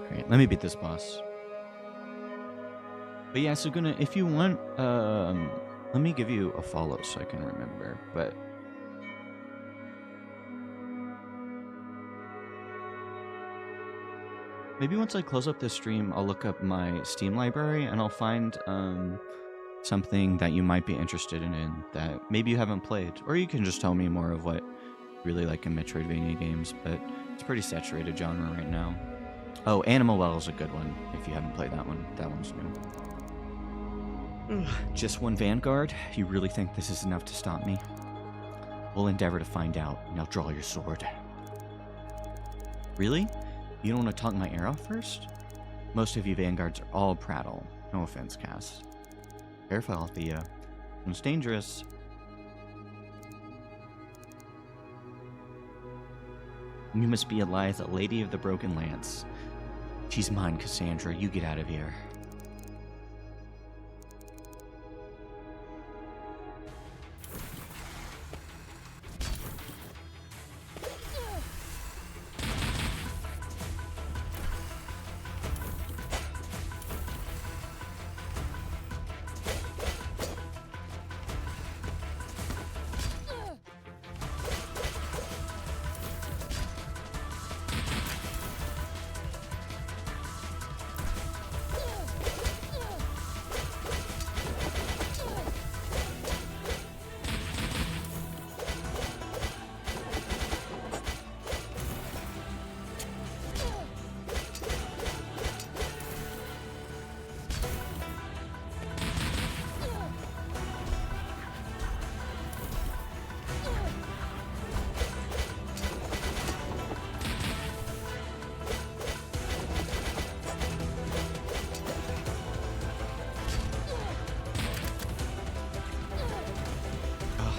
Alright, let me beat this boss. But yeah, so if you want, let me give you a follow so I can remember, but maybe once I close up this stream, I'll look up my Steam library and I'll find something that you might be interested in that maybe you haven't played, or you can just tell me more of what you really like in Metroidvania games, but it's a pretty saturated genre right now. Oh, Animal Well is a good one if you haven't played that one. That one's new. Just one Vanguard? You really think this is enough to stop me? We'll endeavor to find out. Now draw your sword. Really? You don't want to tug my arrow first? Most of you Vanguards are all prattle. No offense, Cass. Careful, Althea. It's dangerous. You must be Eliza, Lady of the Broken Lance. She's mine, Cassandra. You get out of here.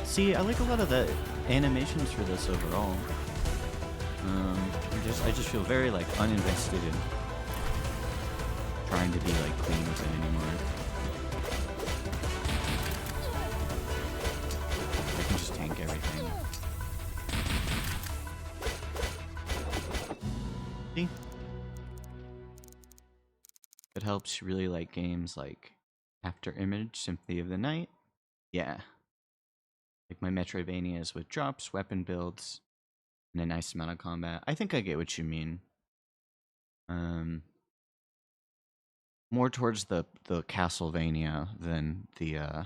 See, I like a lot of the animations for this overall. I just feel very like uninvested in trying to be like clean with it anymore. I can just tank everything. See? It helps really like games like After Image, Symphony of the Night. Yeah. Like my Metroidvanias with drops, weapon builds, and a nice amount of combat. I think I get what you mean. More towards the Castlevania than the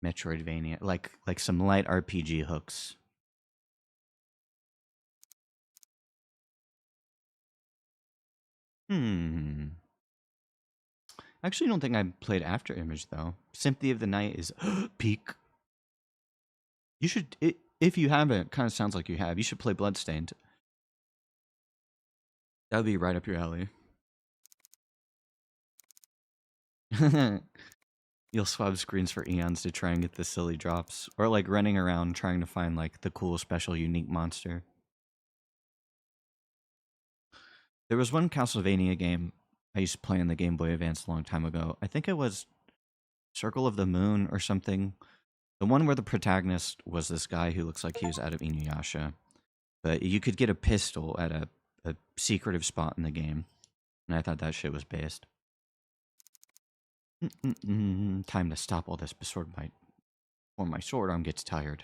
Metroidvania. Like some light RPG hooks. I actually don't think I played After Image though. Symphony of the Night is peak. You should, if you haven't, kind of sounds like you have. You should play Bloodstained. That would be right up your alley. You'll swap screens for eons to try and get the silly drops, or like running around trying to find like the cool, special, unique monster. There was one Castlevania game I used to play on the Game Boy Advance a long time ago. I think it was Circle of the Moon or something. The one where the protagonist was this guy who looks like he was out of Inuyasha. But you could get a pistol at a secretive spot in the game. And I thought that shit was based. Time to stop all this before my sword arm gets tired.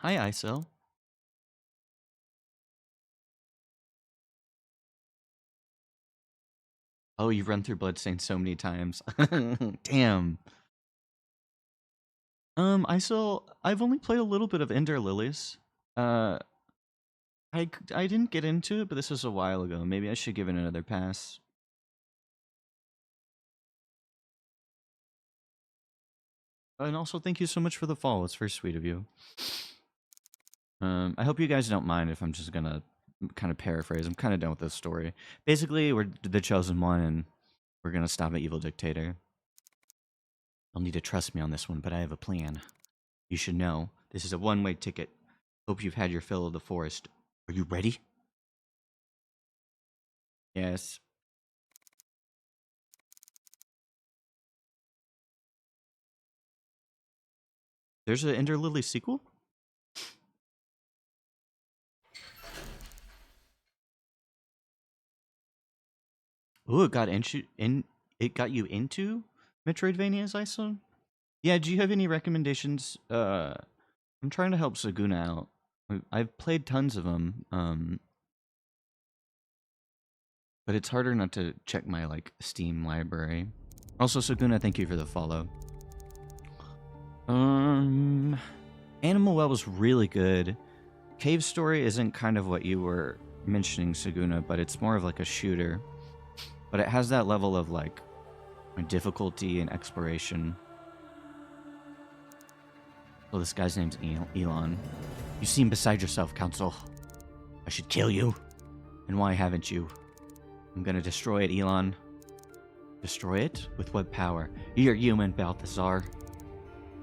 Hi, ISO. Oh, you've run through Bloodstained so many times. Damn. I've only played a little bit of Ender Lilies. I didn't get into it, but this was a while ago. Maybe I should give it another pass. And also, thank you so much for the follow. It's very sweet of you. I hope you guys don't mind if I'm just gonna kind of paraphrase. I'm kind of done with this story. Basically, we're the chosen one, and we're gonna stop an evil dictator. You'll need to trust me on this one, but I have a plan. You should know, this is a one-way ticket. Hope you've had your fill of the forest. Are you ready? Yes. There's an Ender Lily sequel? Ooh, it got you into Metroidvanias, ISO? Yeah, do you have any recommendations? I'm trying to help Saguna out. I've played tons of them, but it's harder not to check my like Steam library. Also, Saguna, thank you for the follow. Animal Well was really good. Cave Story isn't kind of what you were mentioning, Saguna, but it's more of like a shooter. But it has that level of like difficulty and exploration. Well, this guy's name's Elon. You seem beside yourself, Council. I should kill you. And why haven't you? I'm gonna destroy it, Elon. Destroy it? With what power? You're human, Balthazar.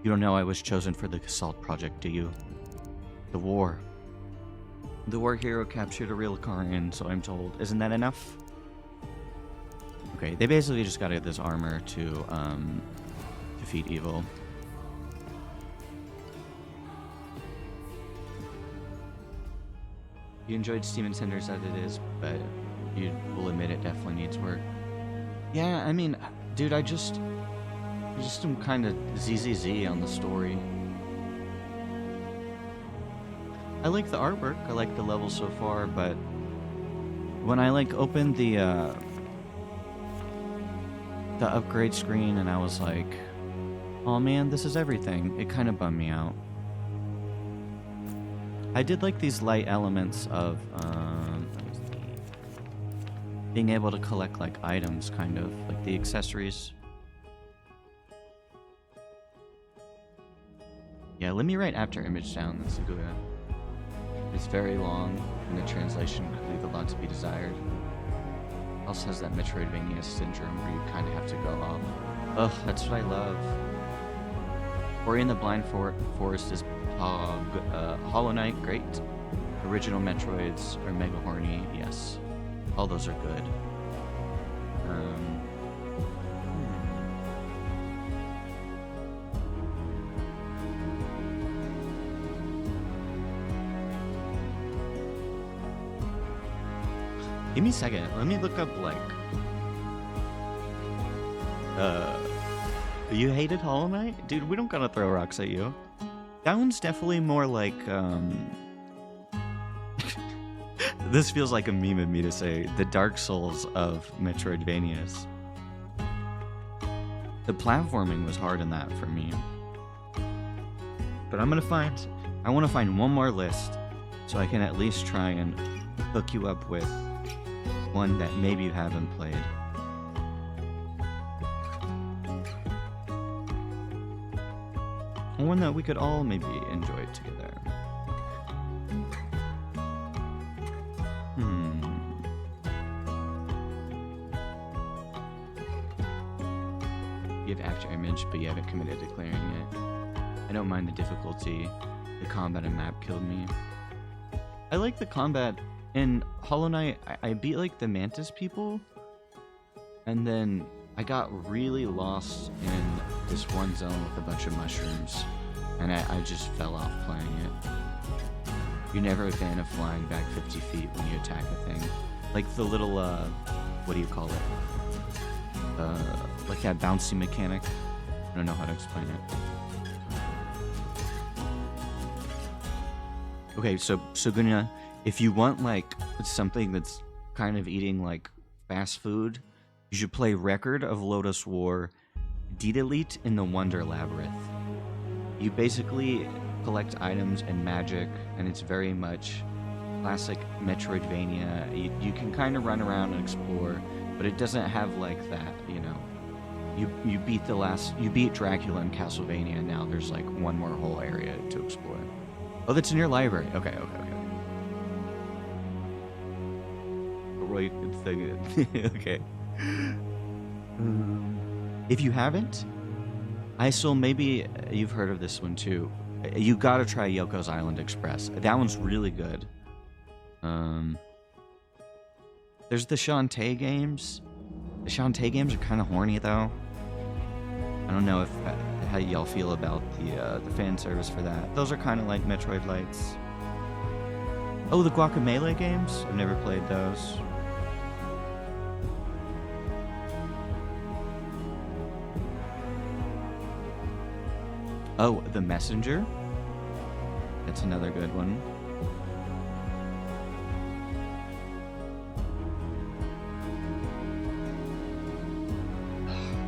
You don't know I was chosen for the Gestalt project, do you? The war. The war hero captured a real Karian, so I'm told. Isn't that enough? Okay, they basically just gotta get this armor to defeat evil. You enjoyed Steam and Cinders as it is, but you will admit it definitely needs work. Yeah, I mean, dude, I just am kind of ZZZ on the story. I like the artwork, I like the level so far, but when I like opened the upgrade screen and I was like, oh man, this is everything, it kind of bummed me out. I did like these light elements of being able to collect like items, kind of like the accessories. Yeah, let me write After Image down, that's a good one. It's very long, and the translation could leave a lot to be desired. It also has that Metroidvania syndrome where you kind of have to go off. Ugh, that's what I love. Ori and the Blind Forest is Hollow Knight, great. Original Metroids are mega horny, yes. All those are good. Give me a second. Let me look up, like... You hated Hollow Knight? Dude, we don't gotta throw rocks at you. That one's definitely more like, This feels like a meme of me to say, the Dark Souls of Metroidvanias. The platforming was hard in that for me. But I want to find one more list, so I can at least try and hook you up with one that maybe you haven't played. One that we could all maybe enjoy together. You have After Image, but you haven't committed to clearing it. I don't mind the difficulty. The combat and map killed me. I like the combat. In Hollow Knight, I beat like the Mantis people, and then I got really lost in this one zone with a bunch of mushrooms, and I just fell off playing it. You're never a fan of flying back 50 feet when you attack a thing. Like the little, what do you call it? Like that bouncy mechanic. I don't know how to explain it. Okay, so Gunya, if you want like something that's kind of eating like fast food, you should play Record of Lotus War Delete in the Wonder Labyrinth. You basically collect items and magic, and it's very much classic Metroidvania. You can kind of run around and explore, but it doesn't have like that, you know. You beat Dracula in Castlevania, and now there's like one more whole area to explore. Oh, that's in your library. Okay. Right thing. Okay. If you haven't, ISIL, maybe you've heard of this one too. You gotta try Yoko's Island Express. That one's really good. There's the Shantae games. The Shantae games are kind of horny though. I don't know how y'all feel about the fan service for that. Those are kind of like Metroid Lights. Oh, the Guacamelee games? I've never played those. Oh, The Messenger? That's another good one.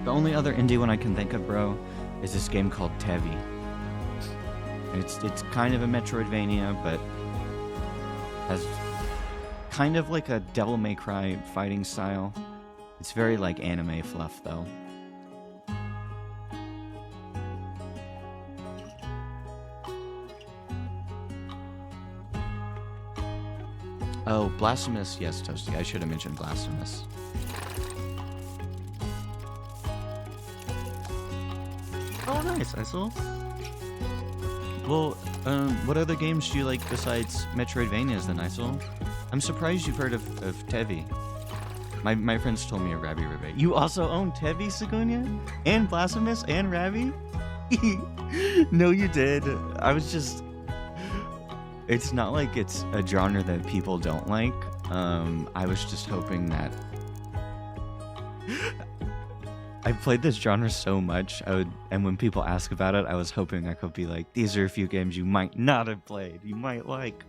The only other indie one I can think of, bro, is this game called Tevi. It's kind of a Metroidvania, but has kind of like a Devil May Cry fighting style. It's very like anime fluff, though. Oh, Blasphemous. Yes, Toasty. I should have mentioned Blasphemous. Oh, nice, ISIL. Well, what other games do you like besides Metroidvanias then, ISIL? I'm surprised you've heard of Tevi. My friends told me of Rabby Ribbit. You also own Tevi, Segunya? And Blasphemous and Rabby? No, you did. I was just... It's not like it's a genre that people don't like. I was just hoping that... I've played this genre so much, and when people ask about it, I was hoping I could be like, these are a few games you might not have played, you might like.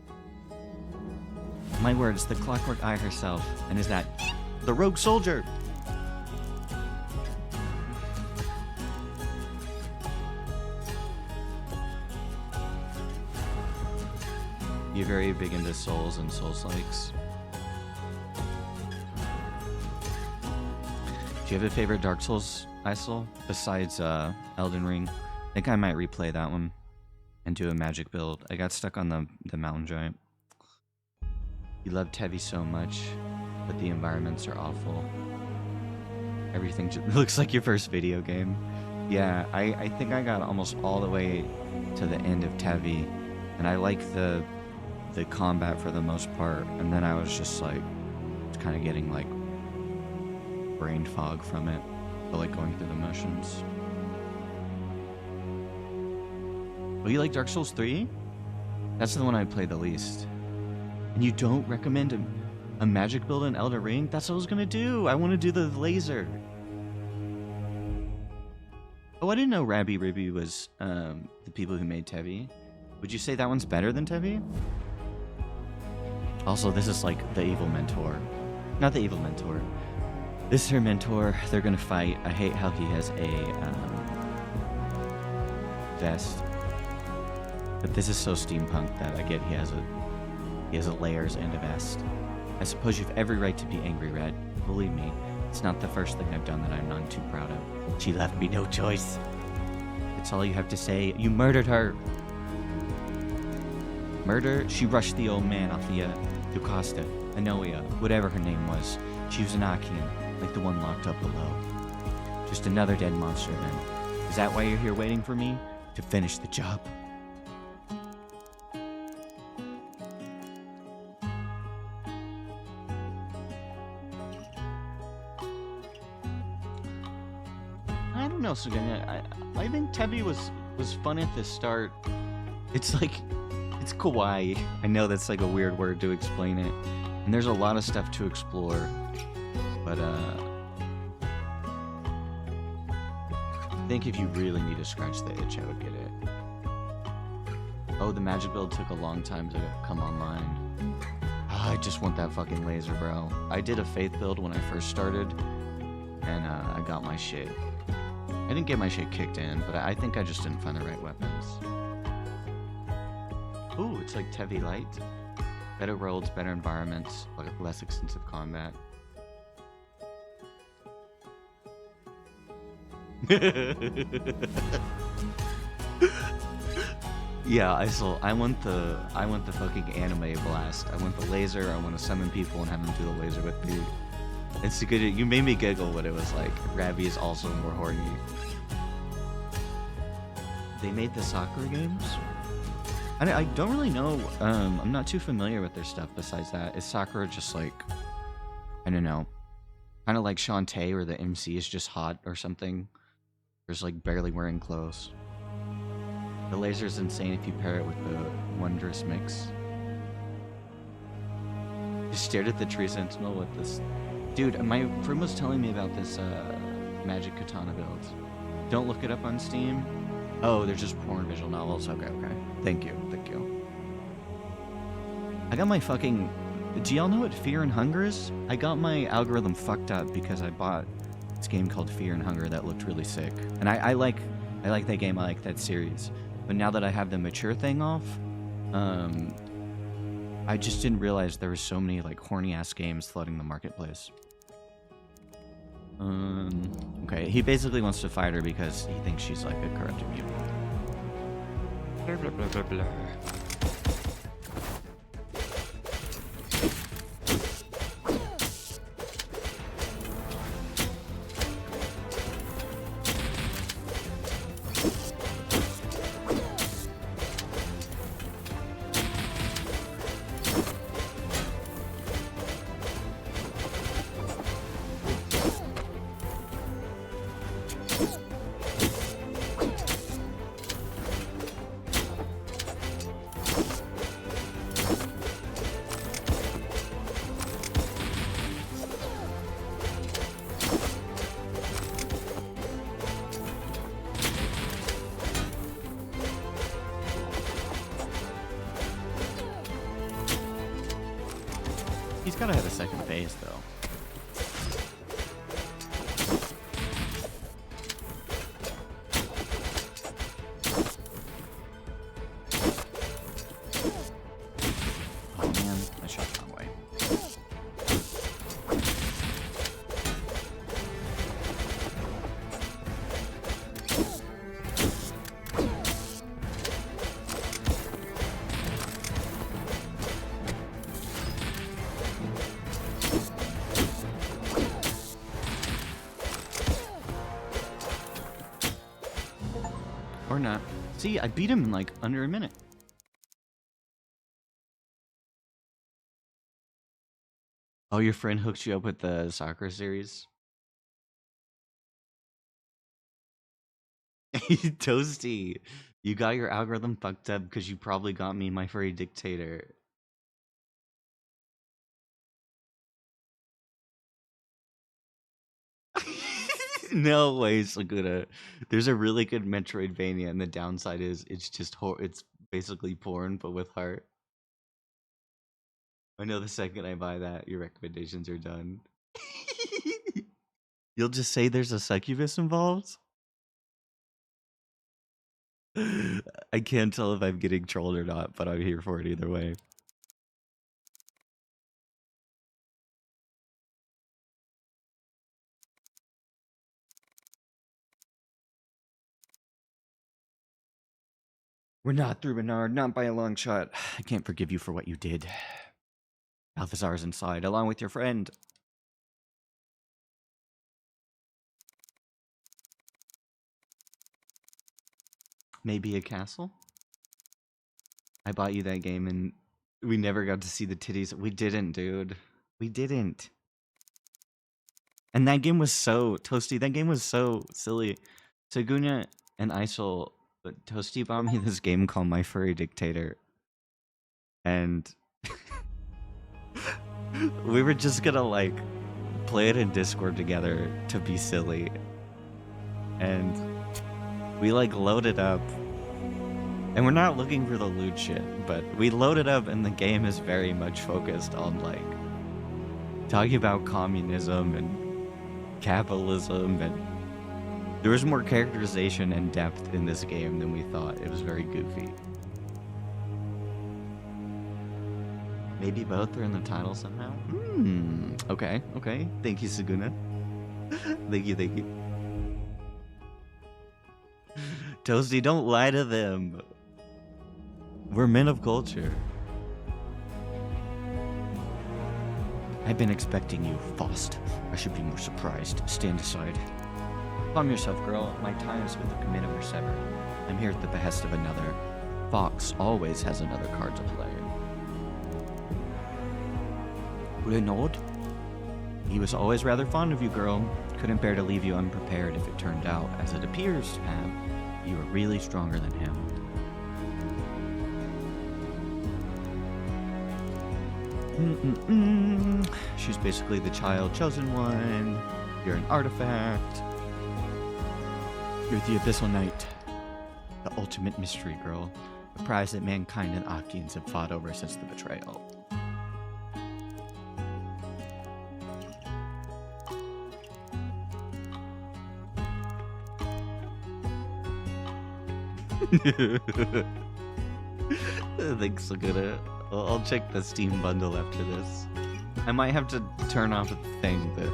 My words, the Clockwork Eye herself, and is that the Rogue Soldier? You're very big into Souls and Souls-likes. Do you have a favorite Dark Souls, ISIL, besides Elden Ring? I think I might replay that one and do a magic build. I got stuck on the mountain giant. You love Tevi so much, but the environments are awful. Everything looks like your first video game. Yeah, I think I got almost all the way to the end of Tevi, and I like the combat for the most part, and then I was just like kind of getting like brain fog from it, but like going through the motions. Oh, you like Dark Souls 3? That's the one I played the least. And you don't recommend a magic build in Elden Ring? That's what I was gonna do. I want to do the laser. Oh, I didn't know Rabby Ribby was the people who made Tevi. Would you say that one's better than Tevi? Also, this is like the evil mentor. Not the evil mentor. This is her mentor. They're gonna fight. I hate how he has a vest. But this is so steampunk that I get he has a layers and a vest. I suppose you've every right to be angry, Red. Believe me, it's not the first thing I've done that I'm none too proud of. She left me no choice. It's all you have to say. You murdered her. Murder? She rushed the old man off the Ducasta, Anoia, whatever her name was. She was an Achaean, like the one locked up below. Just another dead monster then. Is that why you're here waiting for me? To finish the job? I don't know, Suganya. I think Tevi was fun at the start. It's like, it's kawaii. I know that's like a weird word to explain it. And there's a lot of stuff to explore. But I think if you really need to scratch the itch, I would get it. Oh, the magic build took a long time to come online. Oh, I just want that fucking laser, bro. I did a faith build when I first started, and I got my shit. I didn't get my shit kicked in, but I think I just didn't find the right weapons. Ooh, it's like Tevi Light. Better worlds, better environments, less extensive combat. Yeah, I want the fucking anime blast. I want the laser. I want to summon people and have them do the laser with me. It's a good. You made me giggle when it was like Rabby is also more horny. They made the Sakura games. I don't really know. I'm not too familiar with their stuff. Besides that, is Sakura just like, I don't know, kind of like Shantae, where the MC is just hot or something? There's like barely wearing clothes. The laser's insane if you pair it with the wondrous mix. Just stared at the tree sentinel with this. Dude, my friend was telling me about this magic katana build. Don't look it up on Steam. Oh, they're just porn visual novels. Okay. Thank you. I got my fucking... Do y'all know what Fear and Hunger is? I got my algorithm fucked up because I bought this game called Fear and Hunger that looked really sick. And I like that game, I like that series. But now that I have the mature thing off, I just didn't realize there were so many like horny ass games flooding the marketplace. Okay, he basically wants to fight her because he thinks she's like a corrupted mutant. Blah, blah, blah, blah, blah. He's gotta have a second phase, though. Oh man, I shot the wrong way. Or not. See, I beat him in like under a minute. Oh, your friend hooked you up with the soccer series? Toasty, you got your algorithm fucked up because you probably got me My Furry Dictator. No way, Sakura. There's a really good Metroidvania, and the downside is it's just it's basically porn, but with heart. I know the second I buy that, your recommendations are done. You'll just say there's a succubus involved? I can't tell if I'm getting trolled or not, but I'm here for it either way. We're not through, Bernard, not by a long shot. I can't forgive you for what you did. Balthazar's inside, along with your friend. Maybe a castle? I bought you that game and we never got to see the titties. We didn't, dude. We didn't. And that game was so toasty. That game was so silly. Saguna and Isol, but Toasty bought me this game called My Furry Dictator. And we were just gonna like play it in Discord together to be silly. And we like loaded up. And we're not looking for the loot shit, but we loaded up and the game is very much focused on like talking about communism and capitalism, and there was more characterization and depth in this game than we thought. It was very goofy. Maybe both are in the title somehow? Okay, okay. Thank you, Saguna. Thank you. Toasty, don't lie to them. We're men of culture. I've been expecting you, Faust. I should be more surprised. Stand aside. Calm yourself, girl. My ties with the commitment are severed. I'm here at the behest of another. Fox always has another card to play. Renaud? He was always rather fond of you, girl. Couldn't bear to leave you unprepared if it turned out, as it appears to have, you were really stronger than him. She's basically the child chosen one. You're an artifact. You're the Abyssal Knight. The ultimate mystery girl. A prize that mankind and Achians have fought over since the betrayal. Thanks, Laguna. I'll check the Steam bundle after this. I might have to turn off the thing that,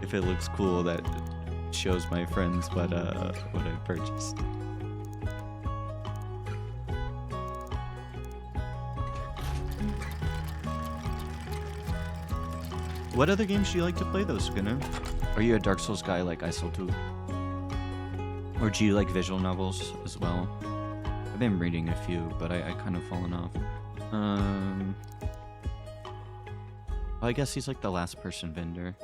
if it looks cool, that shows my friends what I purchased. What other games do you like to play, though, Skinner? Are you a Dark Souls guy like Isol too? Or do you like visual novels as well? I've been reading a few, but I kind of fallen off. Well, I guess he's like the last person vendor.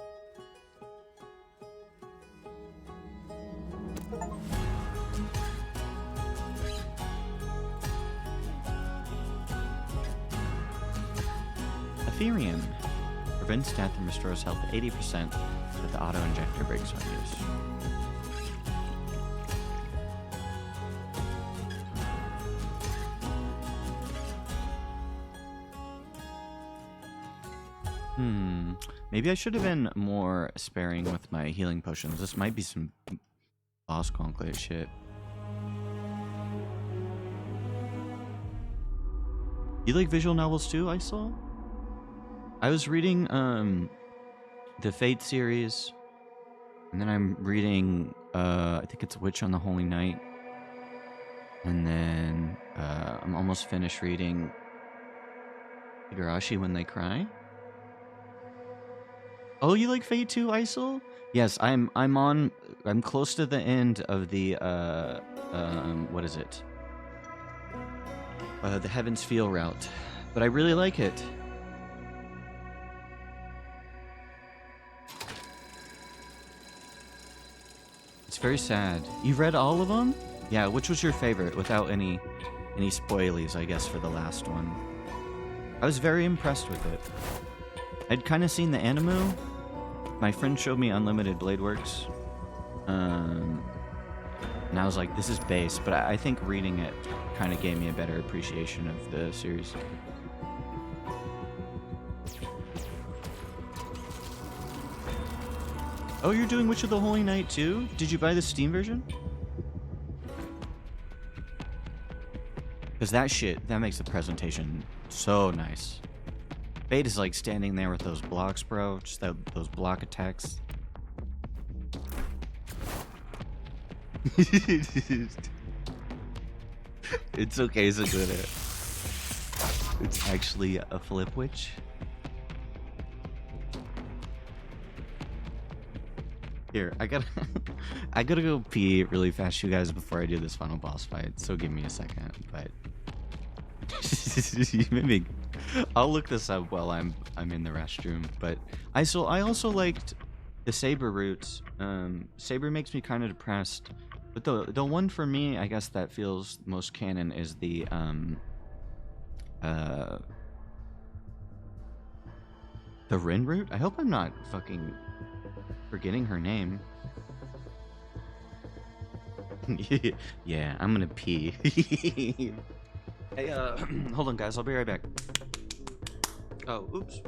Ethereum. Prevents death and restores health 80% with the auto-injector breaks on use. Maybe I should have been more sparing with my healing potions. This might be some boss conclave shit. You like visual novels too, I saw? I was reading the Fate series, and then I'm reading I think it's Witch on the Holy Night. And then I'm almost finished reading Higurashi When They Cry. Oh, you like Fate 2, Isol? Yes, I'm close to the end of the what is it? The Heaven's Feel route, but I really like it. It's very sad. You've read all of them? Yeah, which was your favorite without any spoilies, I guess, for the last one? I was very impressed with it. I'd kind of seen the anime. My friend showed me Unlimited Blade Works. And I was like, this is base, but I think reading it kind of gave me a better appreciation of the series. Oh, you're doing Witch of the Holy Night too? Did you buy the Steam version? Because that makes the presentation so nice. Fate is like standing there with those blocks, bro. Just those block attacks. It's okay, it's a good hit. It's actually a flip witch. Here, I gotta go pee really fast, you guys, before I do this final boss fight. So give me a second, but maybe I'll look this up while I'm in the restroom. But I also liked the Saber route. Saber makes me kind of depressed, but the one for me, I guess that feels most canon is the Rin route. I hope I'm not fucking forgetting her name. Yeah, I'm gonna pee. Hey, hold on, guys. I'll be right back. Oh, oops.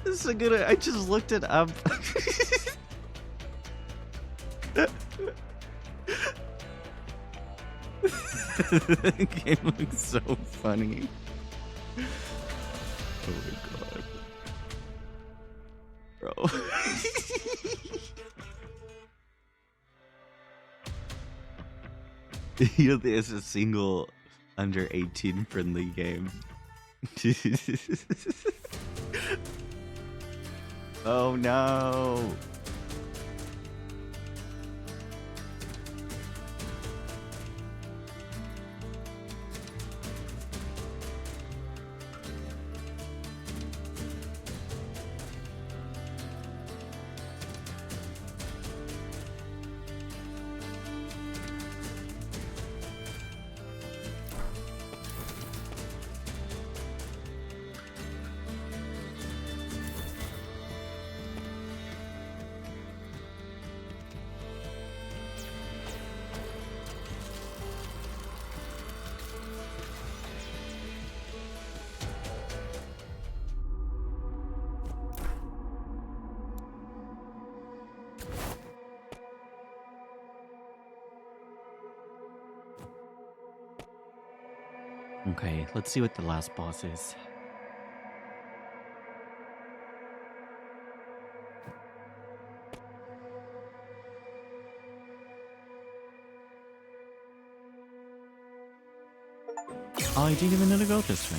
This is a good. I just looked it up. The game looks so funny. Oh my god, bro. You know, there's a single under 18 friendly game. Oh no. Okay, let's see what the last boss is. Oh, I didn't even know to go this way.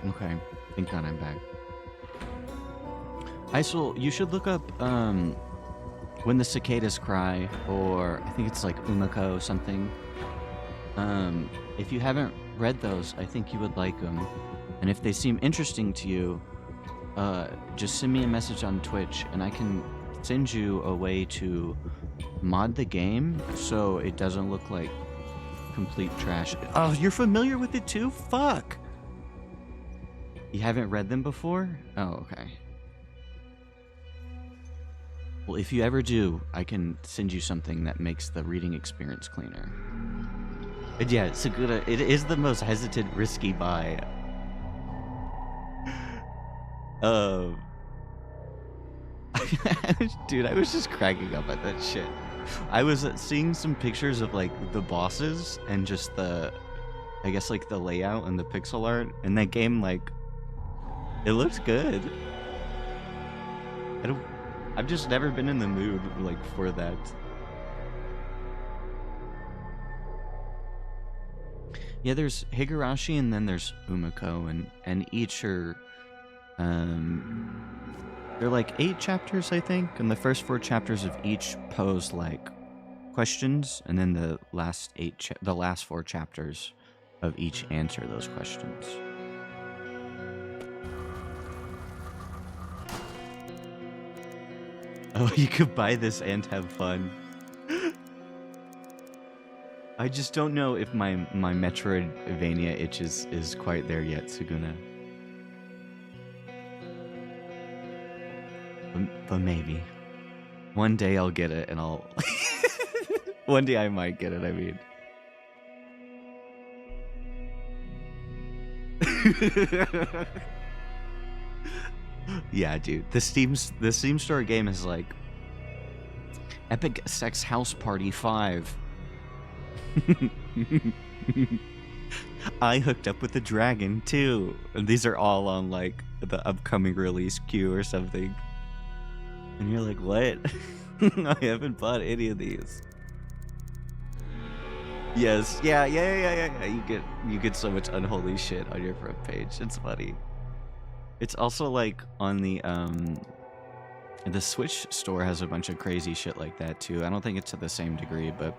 Okay, thank God I'm back. Isol, you should look up When the Cicadas Cry, or I think it's like Umako or something. If you haven't read those, I think you would like them. And if they seem interesting to you, just send me a message on Twitch, and I can send you a way to mod the game so it doesn't look like complete trash. Oh, you're familiar with it too? Fuck! You haven't read them before? Oh, okay. Well, if you ever do, I can send you something that makes the reading experience cleaner. But yeah, Segura, it is the most hesitant, risky buy. Dude, I was just cracking up at that shit. I was seeing some pictures of like the bosses and just the, I guess like the layout and the pixel art, and that game, like, it looks good. I've just never been in the mood like for that. Yeah, there's Higurashi and then there's Umako, and each are they're like 8 chapters, I think, and the first 4 chapters of each pose like questions, and then the last 4 chapters of each answer those questions. Oh, you could buy this and have fun. I just don't know if my Metroidvania itch is quite there yet, Suguna. But maybe. One day I'll get it, and I'll... One day I might get it, I mean. Yeah, dude. The Steam Store game is like... Epic Sex House Party 5. I hooked up with a dragon, too. And these are all on, like, the upcoming release queue or something. And you're like, what? I haven't bought any of these. Yes, yeah. You get so much unholy shit on your front page. It's funny. It's also like on the Switch store has a bunch of crazy shit like that too. I don't think it's to the same degree, but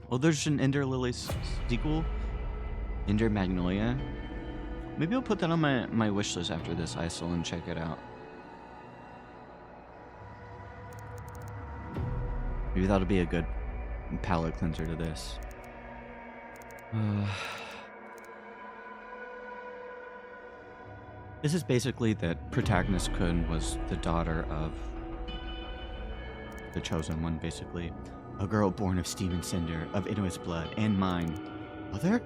well, there's an Ender Lily sequel. Ender Magnolia. Maybe I'll put that on my wish list after this ISIL and check it out. Maybe that'll be a good palate cleanser to this. This is basically that protagonist Kun was the daughter of the chosen one, basically. A girl born of steam and cinder, of Inuit's blood, and mine. Mother?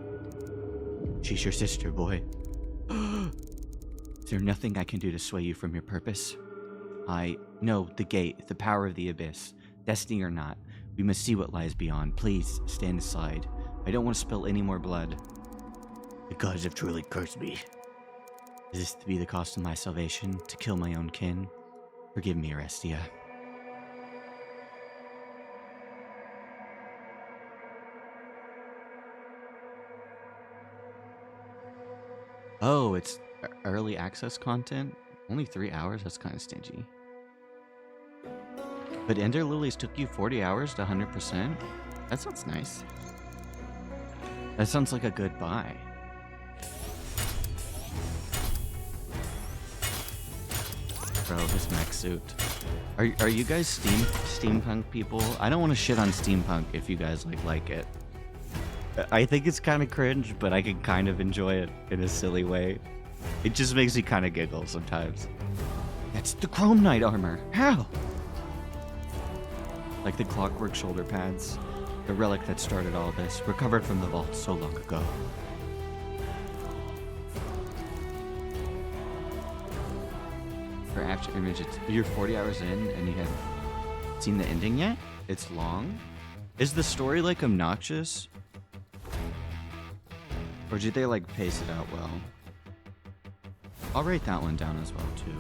She's your sister, boy. Is there nothing I can do to sway you from your purpose? No, the gate, the power of the abyss. Destiny or not, we must see what lies beyond. Please, stand aside. I don't want to spill any more blood. The gods have truly cursed me. Is this to be the cost of my salvation? To kill my own kin? Forgive me, Orestia. Oh, it's early access content? Only 3 hours? That's kind of stingy. But Ender Lilies took you 40 hours to 100%? That sounds nice. That sounds like a good buy. Bro, his mech suit. Are you guys steampunk people? I don't want to shit on steampunk if you guys like it. I think it's kind of cringe, but I can kind of enjoy it in a silly way. It just makes me kind of giggle sometimes. That's the Chrome Knight armor. How? Like the clockwork shoulder pads. The relic that started all this, recovered from the vault so long ago. For after image, you're 40 hours in and you haven't seen the ending yet? It's long? Is the story like obnoxious? Or did they like pace it out well? I'll write that one down as well too.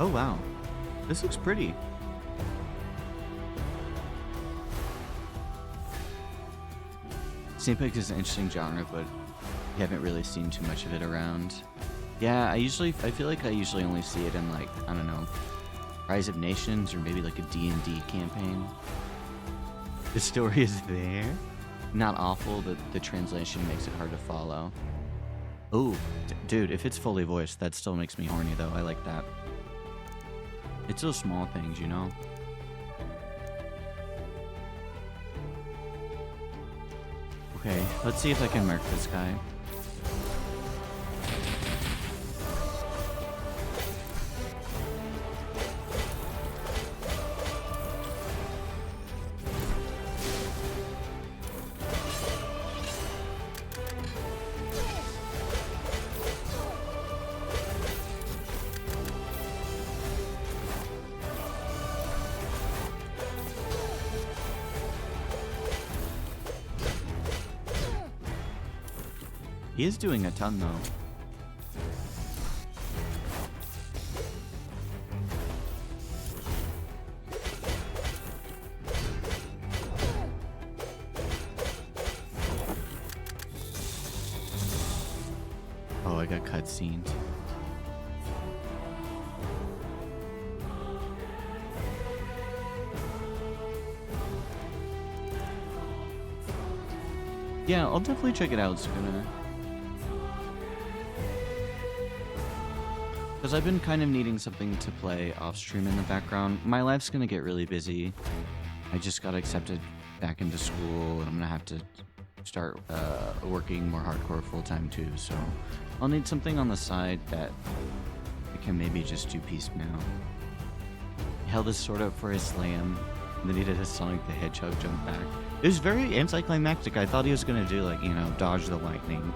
Oh, wow. This looks pretty. Steampunk is an interesting genre, but you haven't really seen too much of it around. Yeah, I feel like I usually only see it in, like, I don't know, Rise of Nations or maybe like a D&D campaign. The story is there. Not awful, but the translation makes it hard to follow. Oh, dude, if it's fully voiced, that still makes me horny, though. I like that. It's those small things, you know? Okay, let's see if I can mark this guy. He is doing a ton, though. Oh, I got cutscened. Yeah, I'll definitely check it out soon. Because I've been kind of needing something to play off-stream in the background. My life's going to get really busy. I just got accepted back into school, and I'm going to have to start working more hardcore full-time too. So I'll need something on the side that I can maybe just do piecemeal. He held his sword up for his slam, and then he did a Sonic the Hedgehog jump back. It was very anticlimactic. I thought he was going to do, like, you know, dodge the lightning.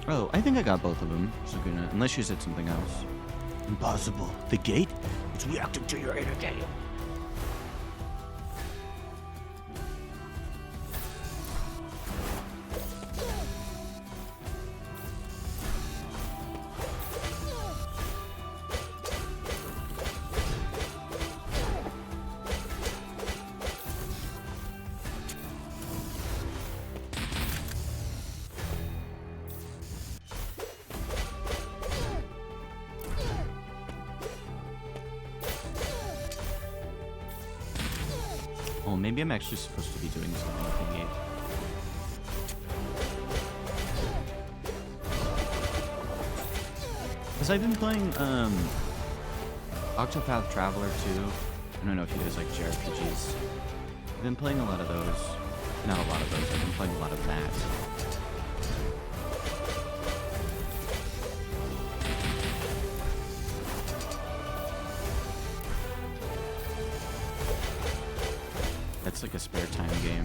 Oh, I think I got both of them. So unless you said something else. Impossible. The gate? It's reacting to your inner gate. Oh, maybe I'm actually supposed to be doing something with the gate. Because I've been playing, Octopath Traveler 2. I don't know if you guys like JRPGs. I've been playing a lot of those. Not a lot of those, I've been playing a lot of that. That's like a spare time game.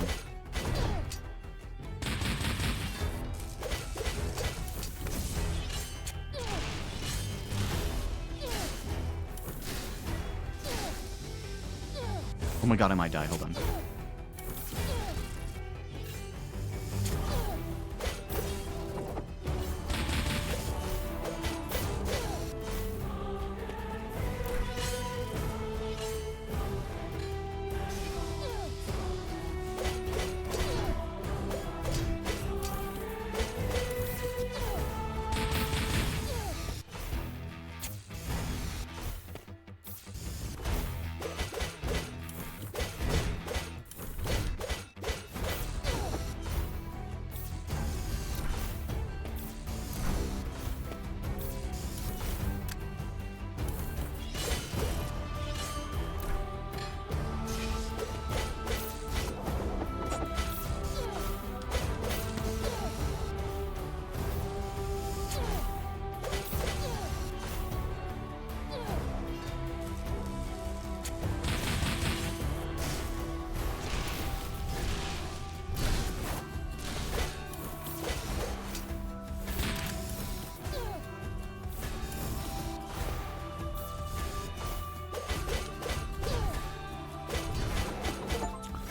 Oh my god, I might die. Hold on.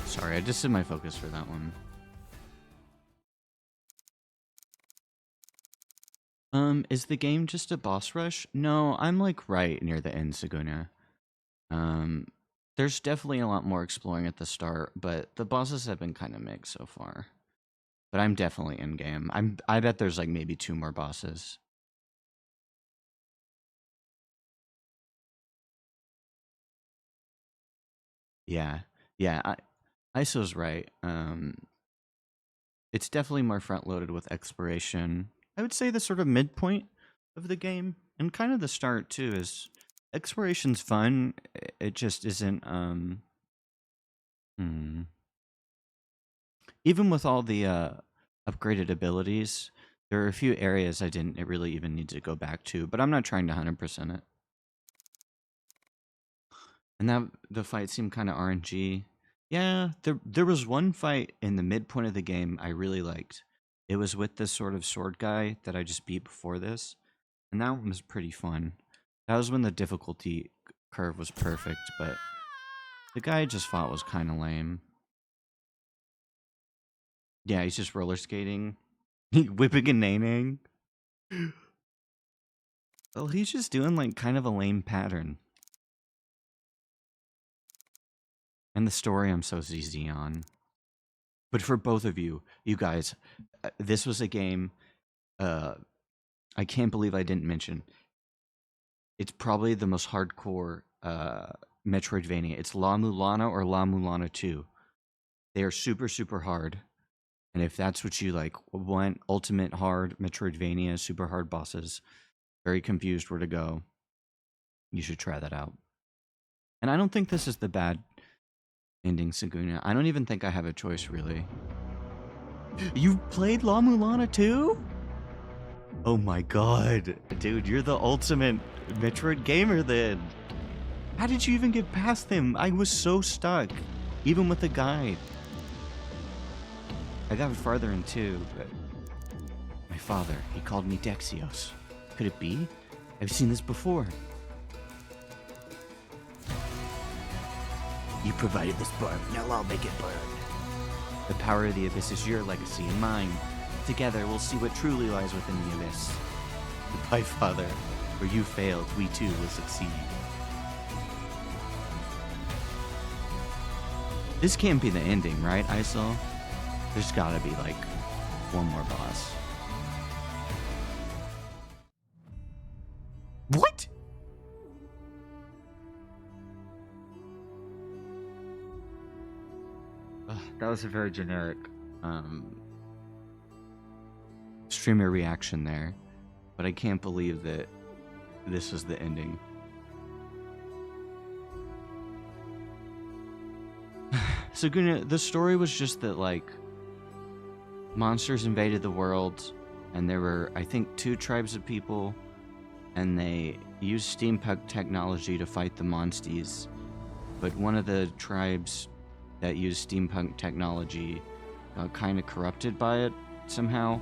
Sorry, I just did my focus for that one. Is the game just a boss rush? No, I'm like right near the end, Saguna. Um, there's definitely a lot more exploring at the start, but the bosses have been kind of mixed so far. But I'm definitely in game. I bet there's like maybe 2 more bosses. Yeah. Yeah, ISO's right. It's definitely more front loaded with exploration. I would say the sort of midpoint of the game and kind of the start too is exploration's fun. It just isn't hmm. Even with all the upgraded abilities, there are a few areas I didn't really even need to go back to, but I'm not trying to 100% it. And that the fight seemed kind of RNG. Yeah, there was one fight in the midpoint of the game I really liked. It was with this sort of sword guy that I just beat before this, and that one was pretty fun. That was when the difficulty curve was perfect, but the guy I just fought was kind of lame. Yeah, he's just roller skating, whipping and naining. Well, he's just doing like kind of a lame pattern. And the story I'm so ZZ on. But for both of you, you guys, this was a game uh, I can't believe I didn't mention. It's probably the most hardcore Metroidvania. It's La Mulana or La Mulana 2. They are super, super hard. And if that's what you like, want ultimate hard Metroidvania, super hard bosses, very confused where to go, you should try that out. And I don't think this is the bad ending, Saguna. I don't even think I have a choice, really. You've played La Mulana too? Oh my god. Dude, you're the ultimate Metroid gamer then. How did you even get past him? I was so stuck, even with the guide. I got farther in 2, but my father, he called me Dexios. Could it be? I've seen this before. You provided the spark, now I'll make it burn. The power of the abyss is your legacy and mine. Together, we'll see what truly lies within the abyss. Goodbye, Father. Where you failed, we too will succeed. This can't be the ending, right, Isol? There's gotta be, like, one more boss. What? That was a very generic streamer reaction there, but I can't believe that this was the ending. So Guna, the story was just that like monsters invaded the world, and there were I think 2 tribes of people, and they used steampunk technology to fight the monsties. But one of the tribes that used steampunk technology got kind of corrupted by it somehow,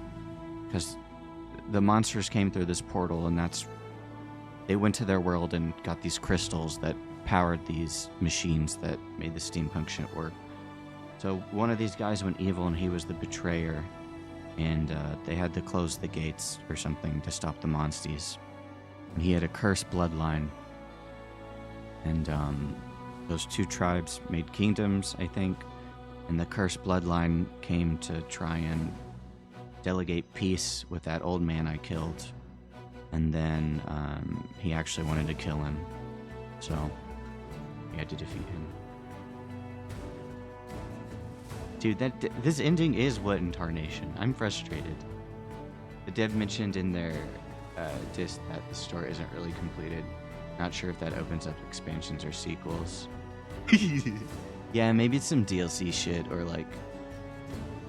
because the monsters came through this portal, and they went to their world and got these crystals that powered these machines that made the steampunk shit work. So one of these guys went evil, and he was the betrayer, and they had to close the gates or something to stop the monsties. And he had a cursed bloodline, and those 2 tribes made kingdoms, I think, and the cursed bloodline came to try and delegate peace with that old man I killed, and then he actually wanted to kill him, so we had to defeat him. Dude, this ending is what in Tarnation. I'm frustrated. The dev mentioned in their disc that the story isn't really completed. Not sure if that opens up expansions or sequels. Yeah, maybe it's some DLC shit or like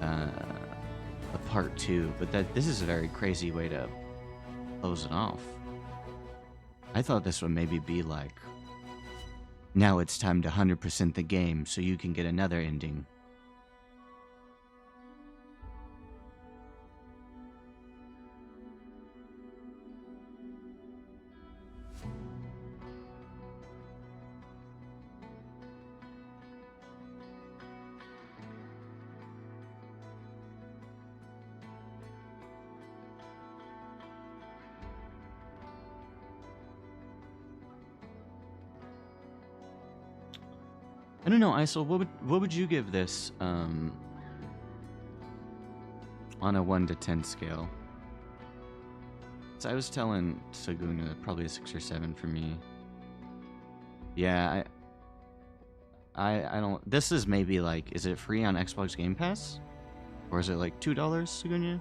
a part 2, but this is a very crazy way to close it off. I thought this would maybe be like, now it's time to 100% the game so you can get another ending. I don't know, Isol, what would you give this on a 1 to 10 scale? So I was telling Saguna probably a 6 or 7 for me. Yeah, I don't. This is maybe like, is it free on Xbox Game Pass, or is it like $2, Saguna?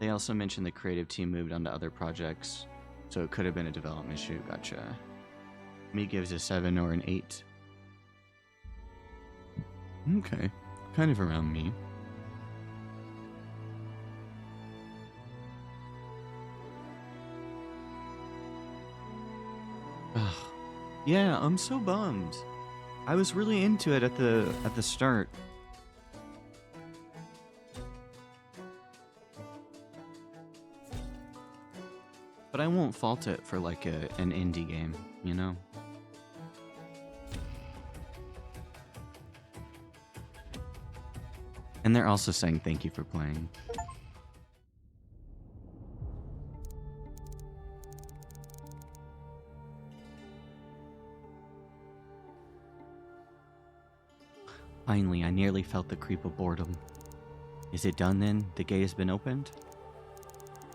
They also mentioned the creative team moved on to other projects, so it could have been a development issue. Gotcha. Me gives a 7 or an 8. Okay, kind of around me. Ugh. Yeah, I'm so bummed. I was really into it at the start. But I won't fault it for like an indie game, you know? And they're also saying thank you for playing. Finally, I nearly felt the creep of boredom. Is it done then? The gate has been opened?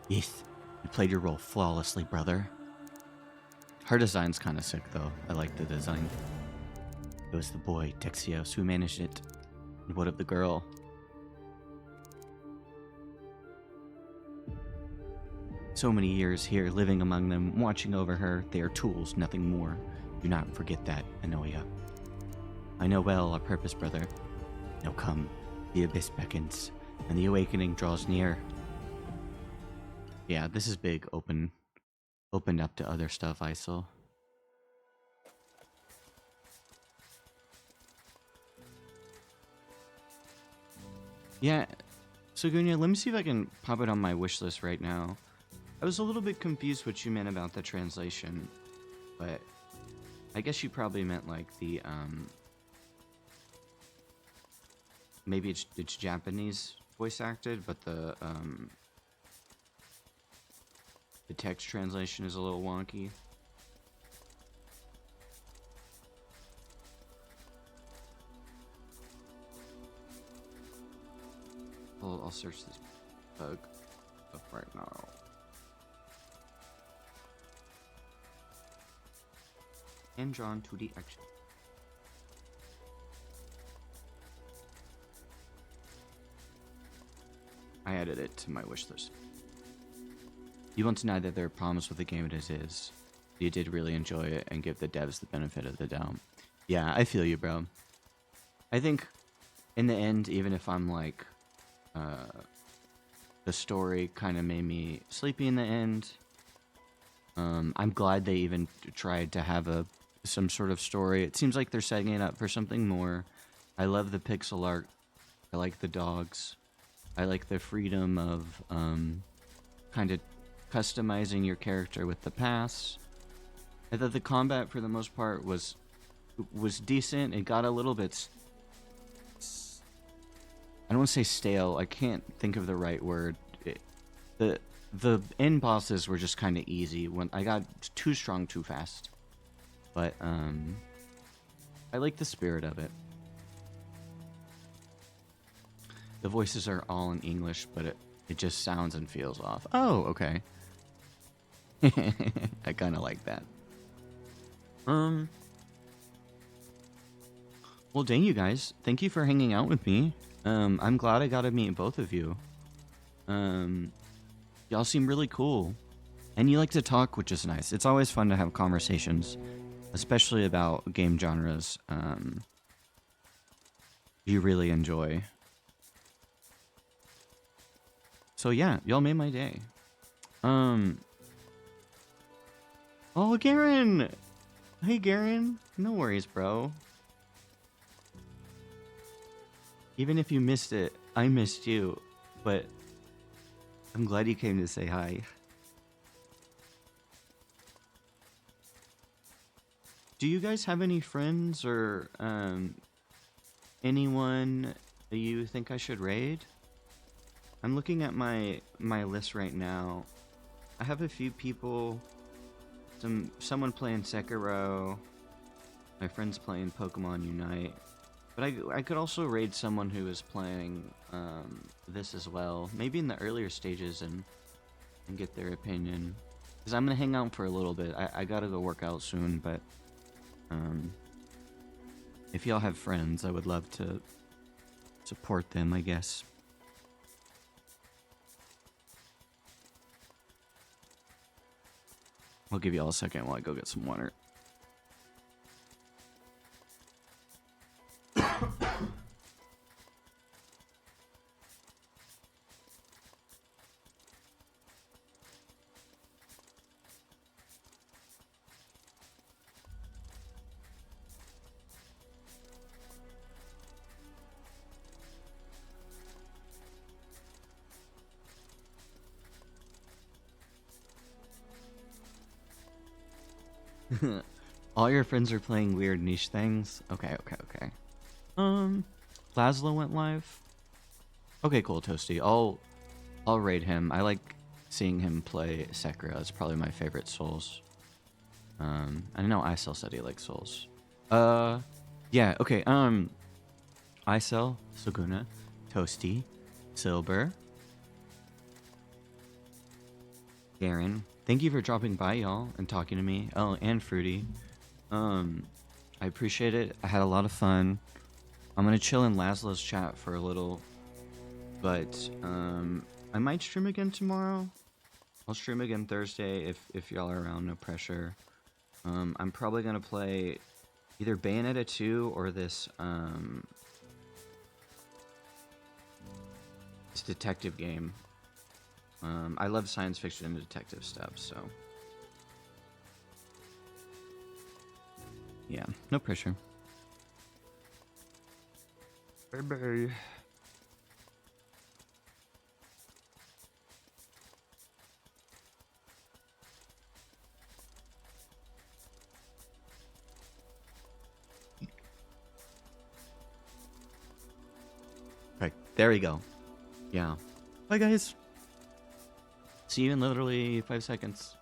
Yes, you played your role flawlessly, brother. Her design's kind of sick, though. I like the design. It was the boy, Texios, who managed it. And what of the girl? So many years here, living among them, watching over her. They are tools, nothing more. Do not forget that, Anoia. I know well our purpose, brother. Now come, the abyss beckons, and the awakening draws near. Yeah, this is big, opened up to other stuff, Isol. Yeah, so Gunya, let me see if I can pop it on my wish list right now. I was a little bit confused what you meant about the translation, but I guess you probably meant like the, maybe it's Japanese voice acted, but the text translation is a little wonky. I'll search this bug up right now. And drawn 2D action. I added it to my wish list. You won't deny that there are problems with the game as is. You did really enjoy it and give the devs the benefit of the doubt. Yeah, I feel you, bro. I think in the end, even if I'm like, the story kind of made me sleepy in the end, I'm glad they even tried to have some sort of story. It seems like they're setting it up for something more. I love the pixel art. I like the dogs. I like the freedom of kind of customizing your character with the pass. I thought the combat for the most part was decent. It got a little bit, I don't want to say stale. I can't think of the right word. The end bosses were just kind of easy. When I got too strong too fast. But I like the spirit of it. The voices are all in English, but it just sounds and feels off. Oh, okay. I kind of like that. Well, dang you guys. Thank you for hanging out with me. I'm glad I got to meet both of you. Y'all seem really cool. And you like to talk, which is nice. It's always fun to have conversations, especially about game genres you really enjoy. So yeah, y'all made my day. Oh, Garen! Hey, Garen. No worries, bro. Even if you missed it, I missed you. But I'm glad you came to say hi. Do you guys have any friends or anyone that you think I should raid? I'm looking at my list right now. I have a few people. Someone playing Sekiro. My friend's playing Pokemon Unite. But I could also raid someone who is playing this as well. Maybe in the earlier stages and get their opinion. Because I'm going to hang out for a little bit. I got to go work out soon, but if y'all have friends, I would love to support them, I guess. I'll give y'all a second while I go get some water. All your friends are playing weird niche things? Okay. Laszlo went live? Okay, cool, Toasty. I'll raid him. I like seeing him play Sekiro. It's probably my favorite Souls. I know Isel said he likes Souls. Yeah, okay, Isel, Suguna, Toasty, Silber, Garen. Thank you for dropping by, y'all, and talking to me. Oh, and Fruity. I appreciate it. I had a lot of fun. I'm gonna chill in Laszlo's chat for a little, but I might stream again tomorrow. I'll stream again Thursday if y'all are around. No pressure. I'm probably gonna play either Bayonetta 2 or this detective game. I love science fiction and detective stuff, so yeah, no pressure. Bye-bye. Okay, there we go. Yeah. Bye, guys. See you in literally 5 seconds.